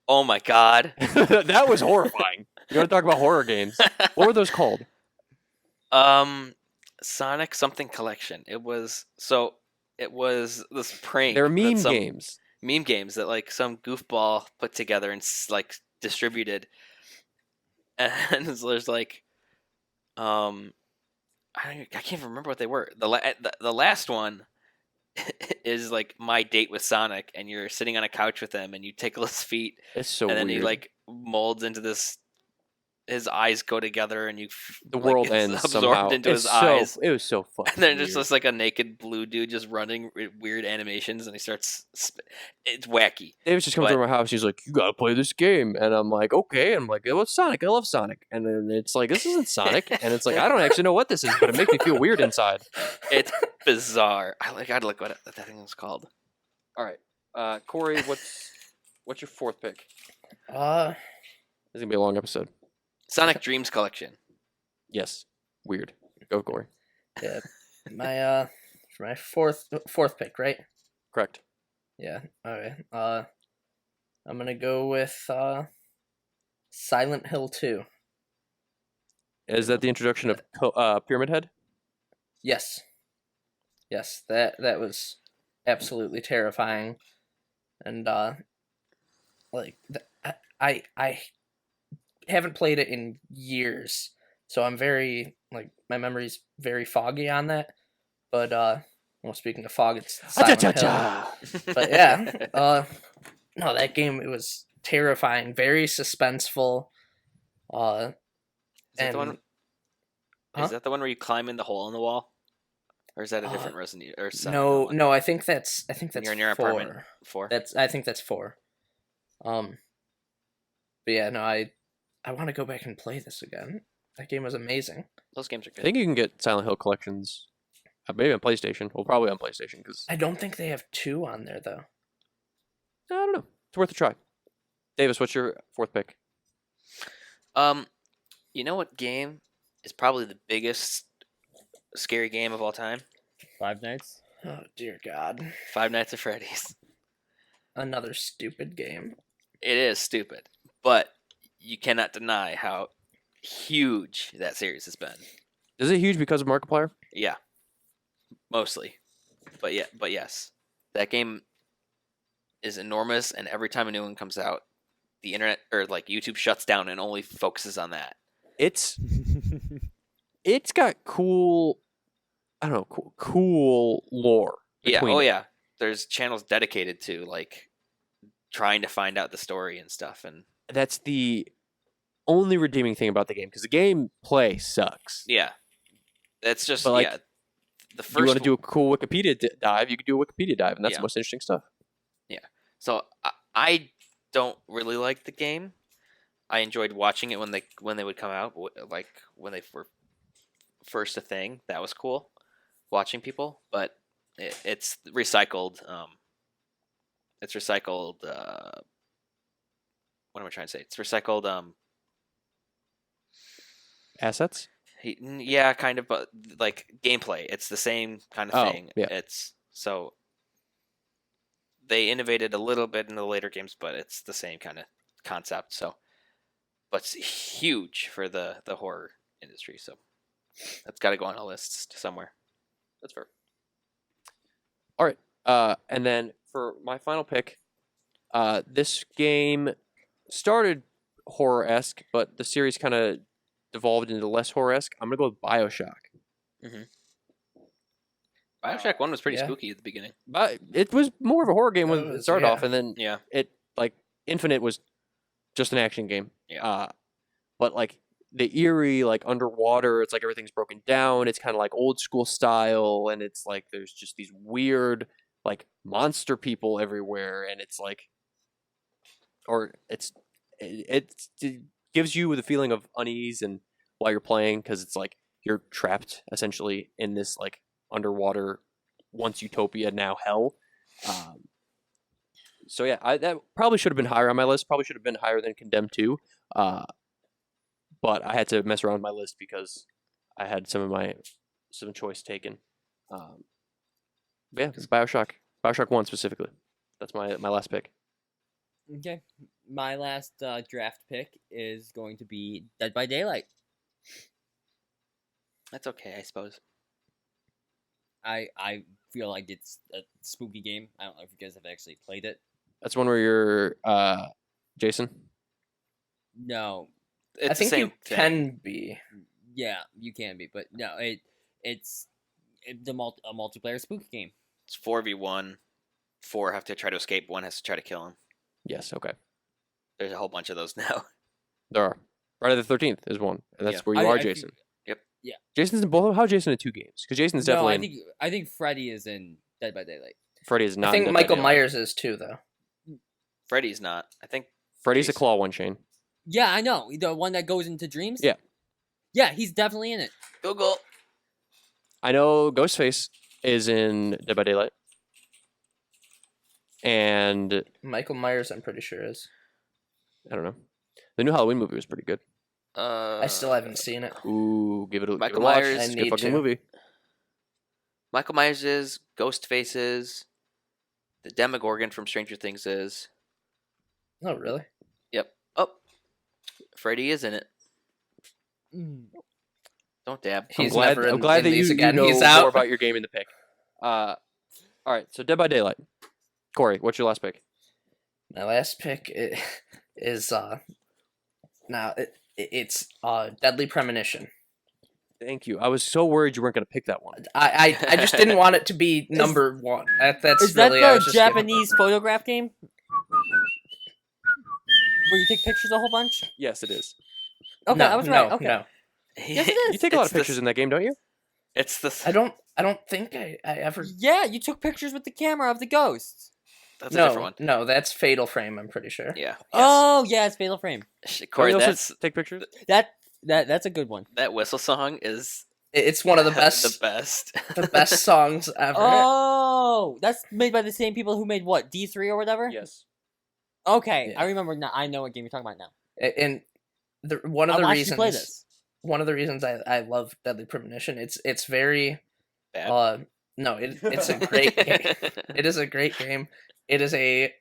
Speaker 3: Oh my god.
Speaker 1: That was horrifying. You want to talk about horror games? What were those called?
Speaker 3: Sonic something collection. It was this prank.
Speaker 1: They were
Speaker 3: that
Speaker 1: meme
Speaker 3: some-
Speaker 1: games.
Speaker 3: Meme games that like some goofball put together and like distributed. And so there's like, I can't remember what they were. The last one is like my date with Sonic, and you're sitting on a couch with him, and you tickle his feet,
Speaker 1: It's so
Speaker 3: and then
Speaker 1: weird.
Speaker 3: he like molds into this. His eyes go together, and
Speaker 1: the world
Speaker 3: it's
Speaker 1: ends
Speaker 3: absorbed
Speaker 1: somehow.
Speaker 3: into
Speaker 1: It's
Speaker 3: his eyes.
Speaker 1: It was so fucking
Speaker 3: And then just
Speaker 1: weird.
Speaker 3: looks like a naked blue dude just running weird animations, and he starts. It's wacky.
Speaker 1: Davis just comes
Speaker 3: but-
Speaker 1: over my house. He's like, "You gotta play this game," and I'm like, "Okay." I'm like, "I love Sonic. I love Sonic." And then it's like, "This isn't Sonic," and it's like, "I don't actually know what this is, but it makes me feel weird inside."
Speaker 3: It's bizarre. I gotta look what that thing was called.
Speaker 1: All right, Corey, what's your fourth pick?
Speaker 4: Uh,
Speaker 1: This is gonna be a long episode.
Speaker 3: Sonic Dreams Collection.
Speaker 1: Yes, weird. Go, Corey.
Speaker 4: yeah. My for my fourth pick, right?
Speaker 1: Correct.
Speaker 4: Yeah. Okay. I'm gonna go with Silent Hill 2.
Speaker 1: Is that the introduction of Pyramid Head?
Speaker 4: Yes. Yes, that was absolutely terrifying, and I haven't played it in years, so I'm very my memory's very foggy on that. But well, speaking of fog, it's Silent Hill. But yeah, no, that game, it was terrifying, very suspenseful.
Speaker 3: Is that the one?
Speaker 4: And Huh?
Speaker 3: Is that the one where you climb in the hole in the wall, or is that a
Speaker 4: Uh,
Speaker 3: different Resident Evil? Or
Speaker 4: No,
Speaker 3: one?
Speaker 4: no, I think that's
Speaker 3: You're in your apartment.
Speaker 4: 4.
Speaker 3: 4.
Speaker 4: I think that's 4. But yeah, no, I want to go back and play this again. That game was amazing.
Speaker 3: Those games are
Speaker 1: I
Speaker 3: good.
Speaker 1: think you can get Silent Hill collections, maybe on PlayStation. Well, probably on PlayStation because
Speaker 4: I don't think they have 2 on there though.
Speaker 1: I don't know. It's worth a try. Davis, what's your 4th pick?
Speaker 3: You know what game is probably the biggest scary game of all time?
Speaker 2: Five Nights.
Speaker 4: Oh dear God,
Speaker 3: Five Nights at Freddy's.
Speaker 4: another stupid game.
Speaker 3: It is stupid, but you cannot deny how huge that series has been.
Speaker 1: Is it huge because of Markiplier?
Speaker 3: Yeah, mostly, but yes, that game is enormous, and every time a new one comes out, the internet or like YouTube shuts down and only focuses on that.
Speaker 1: It's got cool, I don't know, cool lore.
Speaker 3: Yeah,
Speaker 1: between it.
Speaker 3: yeah. There's channels dedicated to like trying to find out the story and stuff, and
Speaker 1: That's the only redeeming thing about the game because the gameplay sucks.
Speaker 3: yeah, it's just
Speaker 1: But, like,
Speaker 3: yeah. The
Speaker 1: If you want
Speaker 3: first
Speaker 1: to do a cool Wikipedia dive, you could do a Wikipedia dive, and that's
Speaker 3: Yeah.
Speaker 1: the most interesting stuff.
Speaker 3: So I don't really like the game. I enjoyed watching it when they would come out, like when they were first a thing. That was cool, watching people. But it's recycled. It's recycled. What am I trying to say? It's recycled.
Speaker 1: Assets?
Speaker 3: Yeah, kind of, but like gameplay. It's the same kind of
Speaker 1: Oh,
Speaker 3: thing.
Speaker 1: yeah.
Speaker 3: It's so. They innovated a little bit in the later games, but it's the same kind of concept. So, but it's huge for the horror industry. So, that's got to go on a list somewhere.
Speaker 1: That's fair. All right. And then for my final pick, this game started horror-esque, but the series kind of devolved into less horror-esque. I'm going to go with Bioshock.
Speaker 3: Bioshock 1 was pretty
Speaker 4: Yeah.
Speaker 3: spooky at the beginning.
Speaker 1: But it was more of a horror game when it started
Speaker 4: yeah.
Speaker 1: off, and then
Speaker 3: Yeah.
Speaker 1: it, like, Infinite was just an action game.
Speaker 3: Yeah.
Speaker 1: But, like, the eerie, like, underwater, it's like everything's broken down. It's kind of like old school style, and it's like there's just these weird, like, monster people everywhere, and it's like, or it gives you the feeling of unease and while you're playing because it's like you're trapped essentially in this like underwater once utopia now hell. So yeah, that probably should have been higher on my list. Probably should have been higher than Condemned 2. But I had to mess around with my list because I had some choice taken. But yeah, Bioshock 1 specifically. That's my last pick.
Speaker 2: Okay, my last draft pick is going to be Dead by Daylight.
Speaker 3: That's okay, I suppose.
Speaker 2: I feel like it's a spooky game. I don't know if you guys have actually played it.
Speaker 1: That's one where you're Jason.
Speaker 2: No,
Speaker 3: It's
Speaker 4: I think
Speaker 3: the same
Speaker 4: you
Speaker 3: thing.
Speaker 4: can be.
Speaker 2: yeah, you can be, but no, it's a multiplayer spooky game.
Speaker 3: It's 4v1. 4 have to try to escape. 1 has to try to kill him.
Speaker 1: Yes, okay.
Speaker 3: There's a whole bunch of those now.
Speaker 1: There are. Friday the 13th is one, and that's
Speaker 3: Yeah.
Speaker 1: where you
Speaker 2: I
Speaker 1: are,
Speaker 2: think-
Speaker 1: Jason.
Speaker 3: Yep.
Speaker 2: Yeah.
Speaker 1: Jason's in both. How Jason in 2 games? Because Jason's
Speaker 2: No,
Speaker 1: definitely.
Speaker 2: I think Freddy is in Dead by Daylight.
Speaker 1: Freddy is not.
Speaker 4: I
Speaker 1: in
Speaker 4: think
Speaker 1: Dead by
Speaker 4: Michael
Speaker 1: Daylight.
Speaker 4: Myers is too, though.
Speaker 3: Freddy's not. I think
Speaker 1: Freddy's a
Speaker 3: Jason.
Speaker 1: claw one, Shane.
Speaker 2: Yeah, I know the one that goes into dreams.
Speaker 1: Yeah.
Speaker 2: Yeah, he's definitely in it.
Speaker 3: Google.
Speaker 1: I know Ghostface is in Dead by Daylight, and
Speaker 4: Michael Myers, I'm pretty sure is.
Speaker 1: I don't know. The new Halloween movie was pretty good.
Speaker 4: I still haven't seen it.
Speaker 1: Ooh, give it a
Speaker 3: Michael
Speaker 1: watch.
Speaker 3: Myers.
Speaker 1: It's
Speaker 4: I
Speaker 1: a good
Speaker 4: need
Speaker 1: fucking
Speaker 4: to.
Speaker 1: movie.
Speaker 3: Michael Myers is. Ghostface is. The Demogorgon from Stranger Things is.
Speaker 4: Oh, really?
Speaker 3: Yep. Oh. Freddy is in it.
Speaker 2: Mm.
Speaker 3: Don't dab.
Speaker 4: He's
Speaker 1: I'm
Speaker 4: never
Speaker 1: glad
Speaker 4: in
Speaker 1: that
Speaker 4: these
Speaker 1: you
Speaker 4: again.
Speaker 1: know
Speaker 4: He's
Speaker 1: more
Speaker 4: out.
Speaker 1: about your game in the pick. All right, so Dead by Daylight. Corey, what's your last pick?
Speaker 4: My last pick is now it's Deadly Premonition.
Speaker 1: Thank you. I was so worried you weren't going to pick that one.
Speaker 4: I just didn't want it to be number one. That's
Speaker 2: Is that
Speaker 4: really I was
Speaker 2: the
Speaker 4: just giving-
Speaker 2: Japanese photograph game? Where you take pictures a whole bunch?
Speaker 1: Yes, it is.
Speaker 2: Okay,
Speaker 4: no,
Speaker 2: I was right.
Speaker 4: no,
Speaker 2: Okay.
Speaker 4: no.
Speaker 2: Yes, it is.
Speaker 1: You take a lot
Speaker 3: It's
Speaker 1: of pictures in that game, don't you?
Speaker 3: It's the.
Speaker 4: I don't think I ever.
Speaker 2: Yeah, you took pictures with the camera of the ghosts.
Speaker 3: That's a different one.
Speaker 4: No, that's Fatal Frame. I'm pretty sure.
Speaker 3: Yeah. Yes.
Speaker 2: Oh, yeah, it's Fatal Frame.
Speaker 3: Corey,
Speaker 1: Don't you also
Speaker 3: that's
Speaker 1: take pictures.
Speaker 2: That's a good one.
Speaker 3: that whistle song is
Speaker 4: It's one of the best,
Speaker 3: the best.
Speaker 4: the best songs ever.
Speaker 2: Oh, that's made by the same people who made what, D3 or whatever?
Speaker 1: Yes.
Speaker 2: Okay,
Speaker 4: Yeah.
Speaker 2: I remember now. I know what game you're talking about now.
Speaker 4: And one of
Speaker 2: I
Speaker 4: the
Speaker 2: watched you play
Speaker 4: reasons,
Speaker 2: this.
Speaker 4: one of the reasons I love Deadly Premonition, it's very
Speaker 3: Bad.
Speaker 4: no, it's a great game. It is a great game. It is a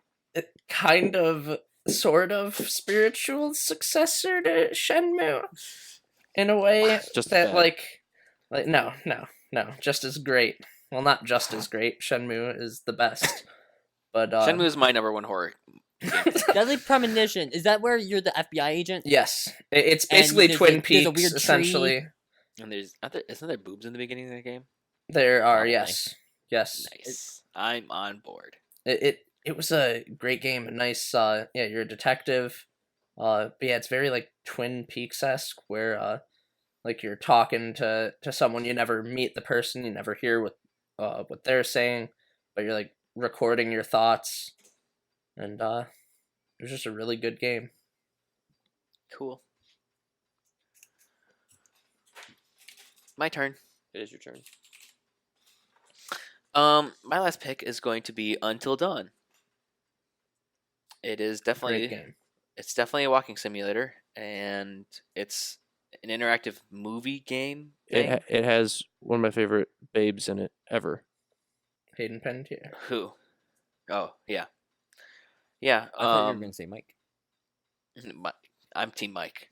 Speaker 4: kind of sort of spiritual successor to Shenmue in a way
Speaker 1: Just
Speaker 4: that
Speaker 1: bad.
Speaker 4: like no, just as great. Well, not just as great. Shenmue is the best. But
Speaker 3: Shenmue is my number one horror.
Speaker 2: Deadly Premonition. Is that where you're the FBI agent?
Speaker 4: yes, it's
Speaker 2: And
Speaker 4: basically
Speaker 2: there's
Speaker 4: Twin
Speaker 2: a- there's a
Speaker 4: Peaks
Speaker 2: weird tree.
Speaker 4: essentially.
Speaker 3: And isn't there boobs in the beginning of the game?
Speaker 4: There are
Speaker 2: Probably.
Speaker 4: yes.
Speaker 3: Nice. I'm on board.
Speaker 4: It was a great game, a nice yeah, you're a detective. But yeah, it's very like Twin Peaks-esque where like you're talking to someone, you never meet the person, you never hear what they're saying, but you're like recording your thoughts. And it was just a really good game.
Speaker 3: Cool. My turn.
Speaker 1: It is your turn.
Speaker 3: My last pick is going to be Until Dawn. It is definitely
Speaker 4: Great game.
Speaker 3: it's definitely a walking simulator, and it's an interactive movie game thing.
Speaker 1: It has one of my favorite babes in it ever.
Speaker 4: Hayden Panettiere.
Speaker 3: Who? Oh yeah, yeah.
Speaker 2: I thought you were going to say Mike.
Speaker 3: I'm Team Mike.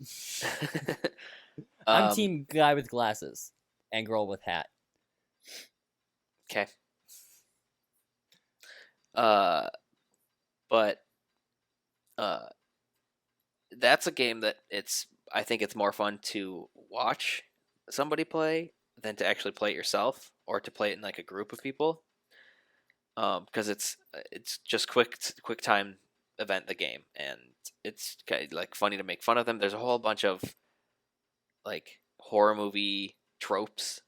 Speaker 2: I'm team guy with glasses and girl with hat.
Speaker 3: Okay. But that's a game that I think it's more fun to watch somebody play than to actually play it yourself or to play it in like a group of people. Because it's just quick time event the game, and it's kind of like funny to make fun of them. There's a whole bunch of like horror movie tropes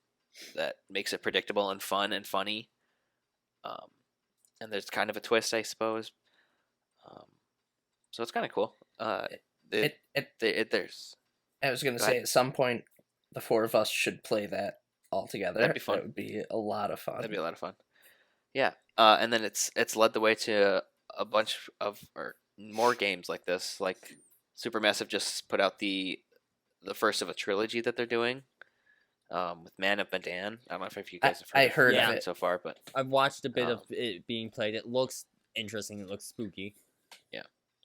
Speaker 3: that makes it predictable and fun and funny. And there's kind of a twist, I suppose. So it's kind of cool. There's
Speaker 4: I was gonna
Speaker 3: Go
Speaker 4: say
Speaker 3: ahead.
Speaker 4: at some point the four of us should play that all together.
Speaker 3: That'd be fun.
Speaker 4: That would be a lot of fun.
Speaker 3: That'd be a lot of fun. Yeah. And then it's led the way to a bunch of or more games like this. Like Supermassive just put out the first of a trilogy that they're doing. With Man of Medan. I don't know if you guys have
Speaker 4: I
Speaker 3: heard,
Speaker 4: heard
Speaker 2: of
Speaker 3: of
Speaker 4: it.
Speaker 3: so far, but
Speaker 2: I've watched a bit of
Speaker 3: Um,
Speaker 2: it being played. It looks interesting. It looks spooky.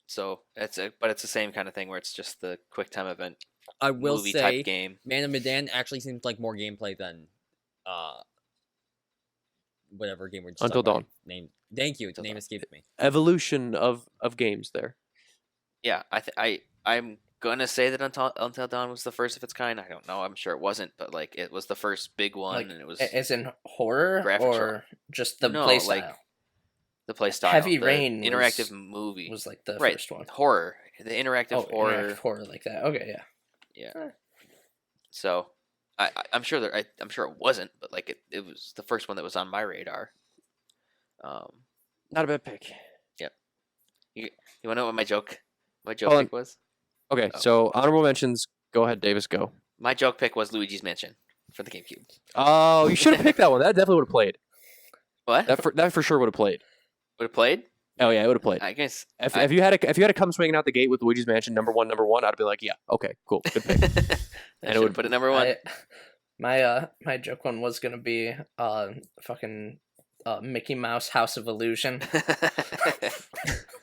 Speaker 3: so but it's the same kind of thing where it's just the quick time event
Speaker 2: I will
Speaker 3: movie
Speaker 2: say,
Speaker 3: type game.
Speaker 2: Man of Medan actually seems like more gameplay than whatever game we're just
Speaker 1: Until
Speaker 2: talking about.
Speaker 1: Dawn.
Speaker 2: Name. Thank you.
Speaker 3: Until
Speaker 2: Name
Speaker 3: Dawn.
Speaker 2: escaped me.
Speaker 1: Evolution of games there.
Speaker 3: Yeah, I'm gonna say that Until Dawn was the first of its kind. I don't know. I'm sure it wasn't, but like it was the first big one,
Speaker 4: Like,
Speaker 3: and it was
Speaker 4: as in horror
Speaker 3: graphics
Speaker 4: or just the
Speaker 3: No,
Speaker 4: play
Speaker 3: like,
Speaker 4: style
Speaker 3: the play style.
Speaker 4: Heavy
Speaker 3: the
Speaker 4: Rain
Speaker 3: interactive
Speaker 4: was-
Speaker 3: movie
Speaker 4: was like the
Speaker 3: right
Speaker 4: first one.
Speaker 3: horror, the interactive horror.
Speaker 4: interactive horror like that. Okay, yeah.
Speaker 3: Yeah. So I'm sure I'm sure it wasn't, but like it was the first one that was on my radar.
Speaker 1: Not a bad pick.
Speaker 3: You want to know what my joke
Speaker 1: Hold on.
Speaker 3: pick was?
Speaker 1: Okay,
Speaker 3: Oh.
Speaker 1: so honorable mentions. Go ahead, Davis. Go.
Speaker 3: My joke pick was Luigi's Mansion for the GameCube.
Speaker 1: Oh, you should have picked that one. That definitely would have played.
Speaker 3: What?
Speaker 1: That for sure would have played.
Speaker 3: Would have played?
Speaker 1: Oh yeah, it would have played.
Speaker 3: I guess.
Speaker 1: If you had to come swinging out the gate with Luigi's Mansion number one, I'd be like, yeah, okay, cool, good pick.
Speaker 3: I would put it number one.
Speaker 4: My joke one was gonna be fucking Mickey Mouse House of Illusion.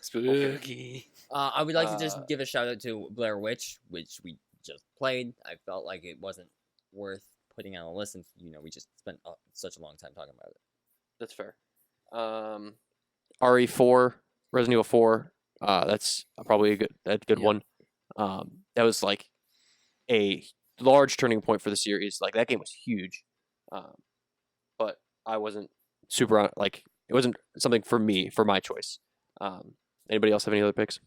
Speaker 3: Spooky.
Speaker 2: I would like to just
Speaker 1: Uh,
Speaker 2: give a shout out to Blair Witch, which we just played. I felt like it wasn't worth putting on a list, and we just spent such a long time talking about it.
Speaker 1: That's fair. RE4, Resident Evil 4. That's probably a good
Speaker 4: Yep.
Speaker 1: one. That was like a large turning point for the series. Like that game was huge, but I wasn't super like it wasn't something for me for my choice. Anybody else have any other picks?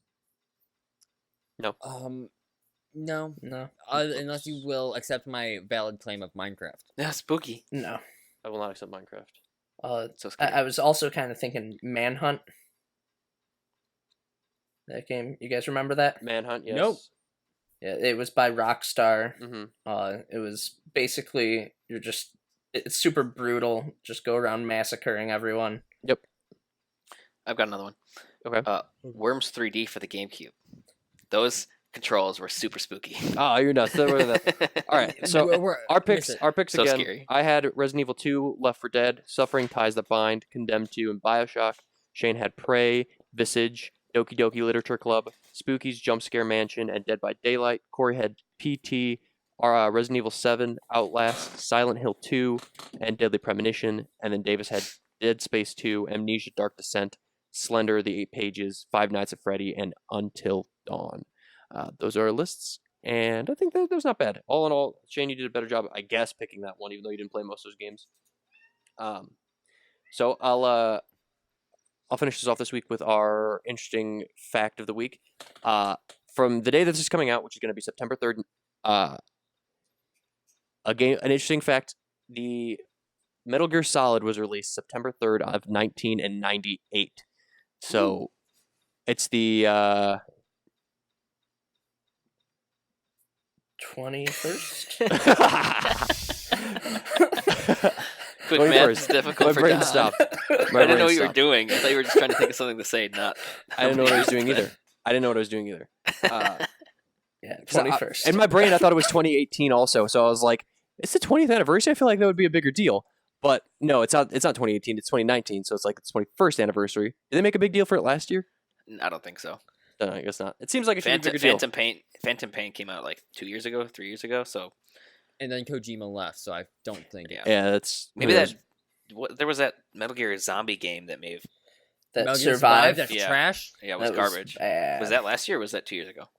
Speaker 2: No,
Speaker 4: No,
Speaker 2: unless you will accept my valid claim of Minecraft.
Speaker 3: Yeah, spooky.
Speaker 4: no.
Speaker 1: I will not accept Minecraft.
Speaker 3: So scary.
Speaker 4: I was also kind of thinking Manhunt. That game, you guys remember that?
Speaker 1: Manhunt, yes.
Speaker 2: Nope.
Speaker 4: Yeah, it was by Rockstar.
Speaker 1: Mm-hmm.
Speaker 4: It was basically it's super brutal. Just go around massacring everyone.
Speaker 3: I've got another one.
Speaker 1: Okay.
Speaker 3: Worms 3D for the GameCube. Those controls were super spooky.
Speaker 1: Oh, you're nuts. All right. So our picks
Speaker 2: miss it.
Speaker 1: again.
Speaker 3: So scary.
Speaker 1: I had Resident Evil 2, Left 4 Dead, Suffering Ties That Bind, Condemned 2, and Bioshock. Shane had Prey, Visage, Doki-Doki Literature Club, Spooky's Jump Scare Mansion, and Dead by Daylight. Corey had PT, Resident Evil 7, Outlast, Silent Hill 2, and Deadly Premonition. And then Davis had Dead Space 2, Amnesia Dark Descent, Slender, The 8 Pages, Five Nights at Freddy, and Until Dawn. Those are our lists, and I think that was not bad. All in all, Shane, you did a better job, I guess, picking that one, even though you didn't play most of those games. So I'll finish this off this week with our interesting fact of the week. From the day that this is coming out, which is going to be September 3rd, an interesting fact: the Metal Gear Solid was released September 3rd of 1998. So it's the
Speaker 4: 21st.
Speaker 3: Quick
Speaker 1: 21st.
Speaker 3: math is difficult
Speaker 1: My
Speaker 3: for
Speaker 1: brain
Speaker 3: Don.
Speaker 1: stopped.
Speaker 3: I didn't know what you were doing. I thought you were just trying to think of something to say, not.
Speaker 1: I didn't know what I was doing either.
Speaker 4: Yeah,
Speaker 1: So
Speaker 4: 21st.
Speaker 1: in my brain, I thought it was 2018 also. So I was like, it's the 20th anniversary. I feel like that would be a bigger deal. But no, it's not. It's not 2018. It's 2019. So it's like its 21st anniversary. Did they make a big deal for it last year?
Speaker 3: I don't think so.
Speaker 1: I guess not. It seems like it should be a bigger deal.
Speaker 3: Phantom Pain came out like 2 years ago, 3 years ago. So
Speaker 2: And then Kojima left, so I don't think.
Speaker 3: Yeah.
Speaker 1: Yeah, that's
Speaker 3: maybe
Speaker 1: who
Speaker 3: that.
Speaker 1: knows?
Speaker 3: There was that Metal Gear zombie game that may have.
Speaker 4: that
Speaker 2: Metal Gear
Speaker 4: survived.
Speaker 2: That's
Speaker 3: Yeah.
Speaker 2: trash.
Speaker 3: Yeah, it was
Speaker 4: That
Speaker 3: garbage.
Speaker 4: bad.
Speaker 3: Was that last year or was that 2 years ago?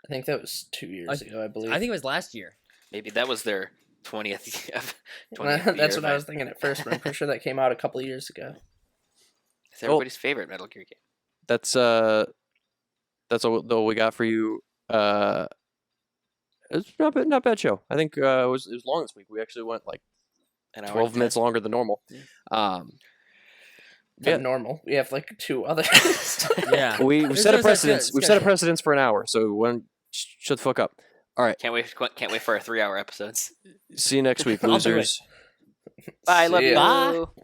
Speaker 4: I think that was 2 years ago, I believe.
Speaker 2: I think it was last year.
Speaker 3: Maybe that was their 20th. 20th
Speaker 4: That's
Speaker 3: year
Speaker 4: what I was thinking at first, but I'm pretty sure that came out a couple of years ago.
Speaker 3: It's everybody's favorite Metal Gear game.
Speaker 1: That's all we got for you. It's not bad show. I think it was long this week. We actually went like
Speaker 3: An hour
Speaker 1: 12
Speaker 3: and
Speaker 1: minutes
Speaker 3: 10.
Speaker 1: longer than normal.
Speaker 4: Not
Speaker 1: Yeah.
Speaker 4: normal. We have like 2 others.
Speaker 2: Yeah.
Speaker 1: We've set a
Speaker 2: It's
Speaker 1: precedence.
Speaker 2: good.
Speaker 1: We've set a precedence for an hour. So shut the fuck up. All right.
Speaker 3: Can't wait for our 3-hour episodes.
Speaker 1: See you next week,
Speaker 2: I'll do it.
Speaker 1: losers.
Speaker 3: Bye,
Speaker 4: See
Speaker 3: love you.
Speaker 4: ya.
Speaker 3: Bye.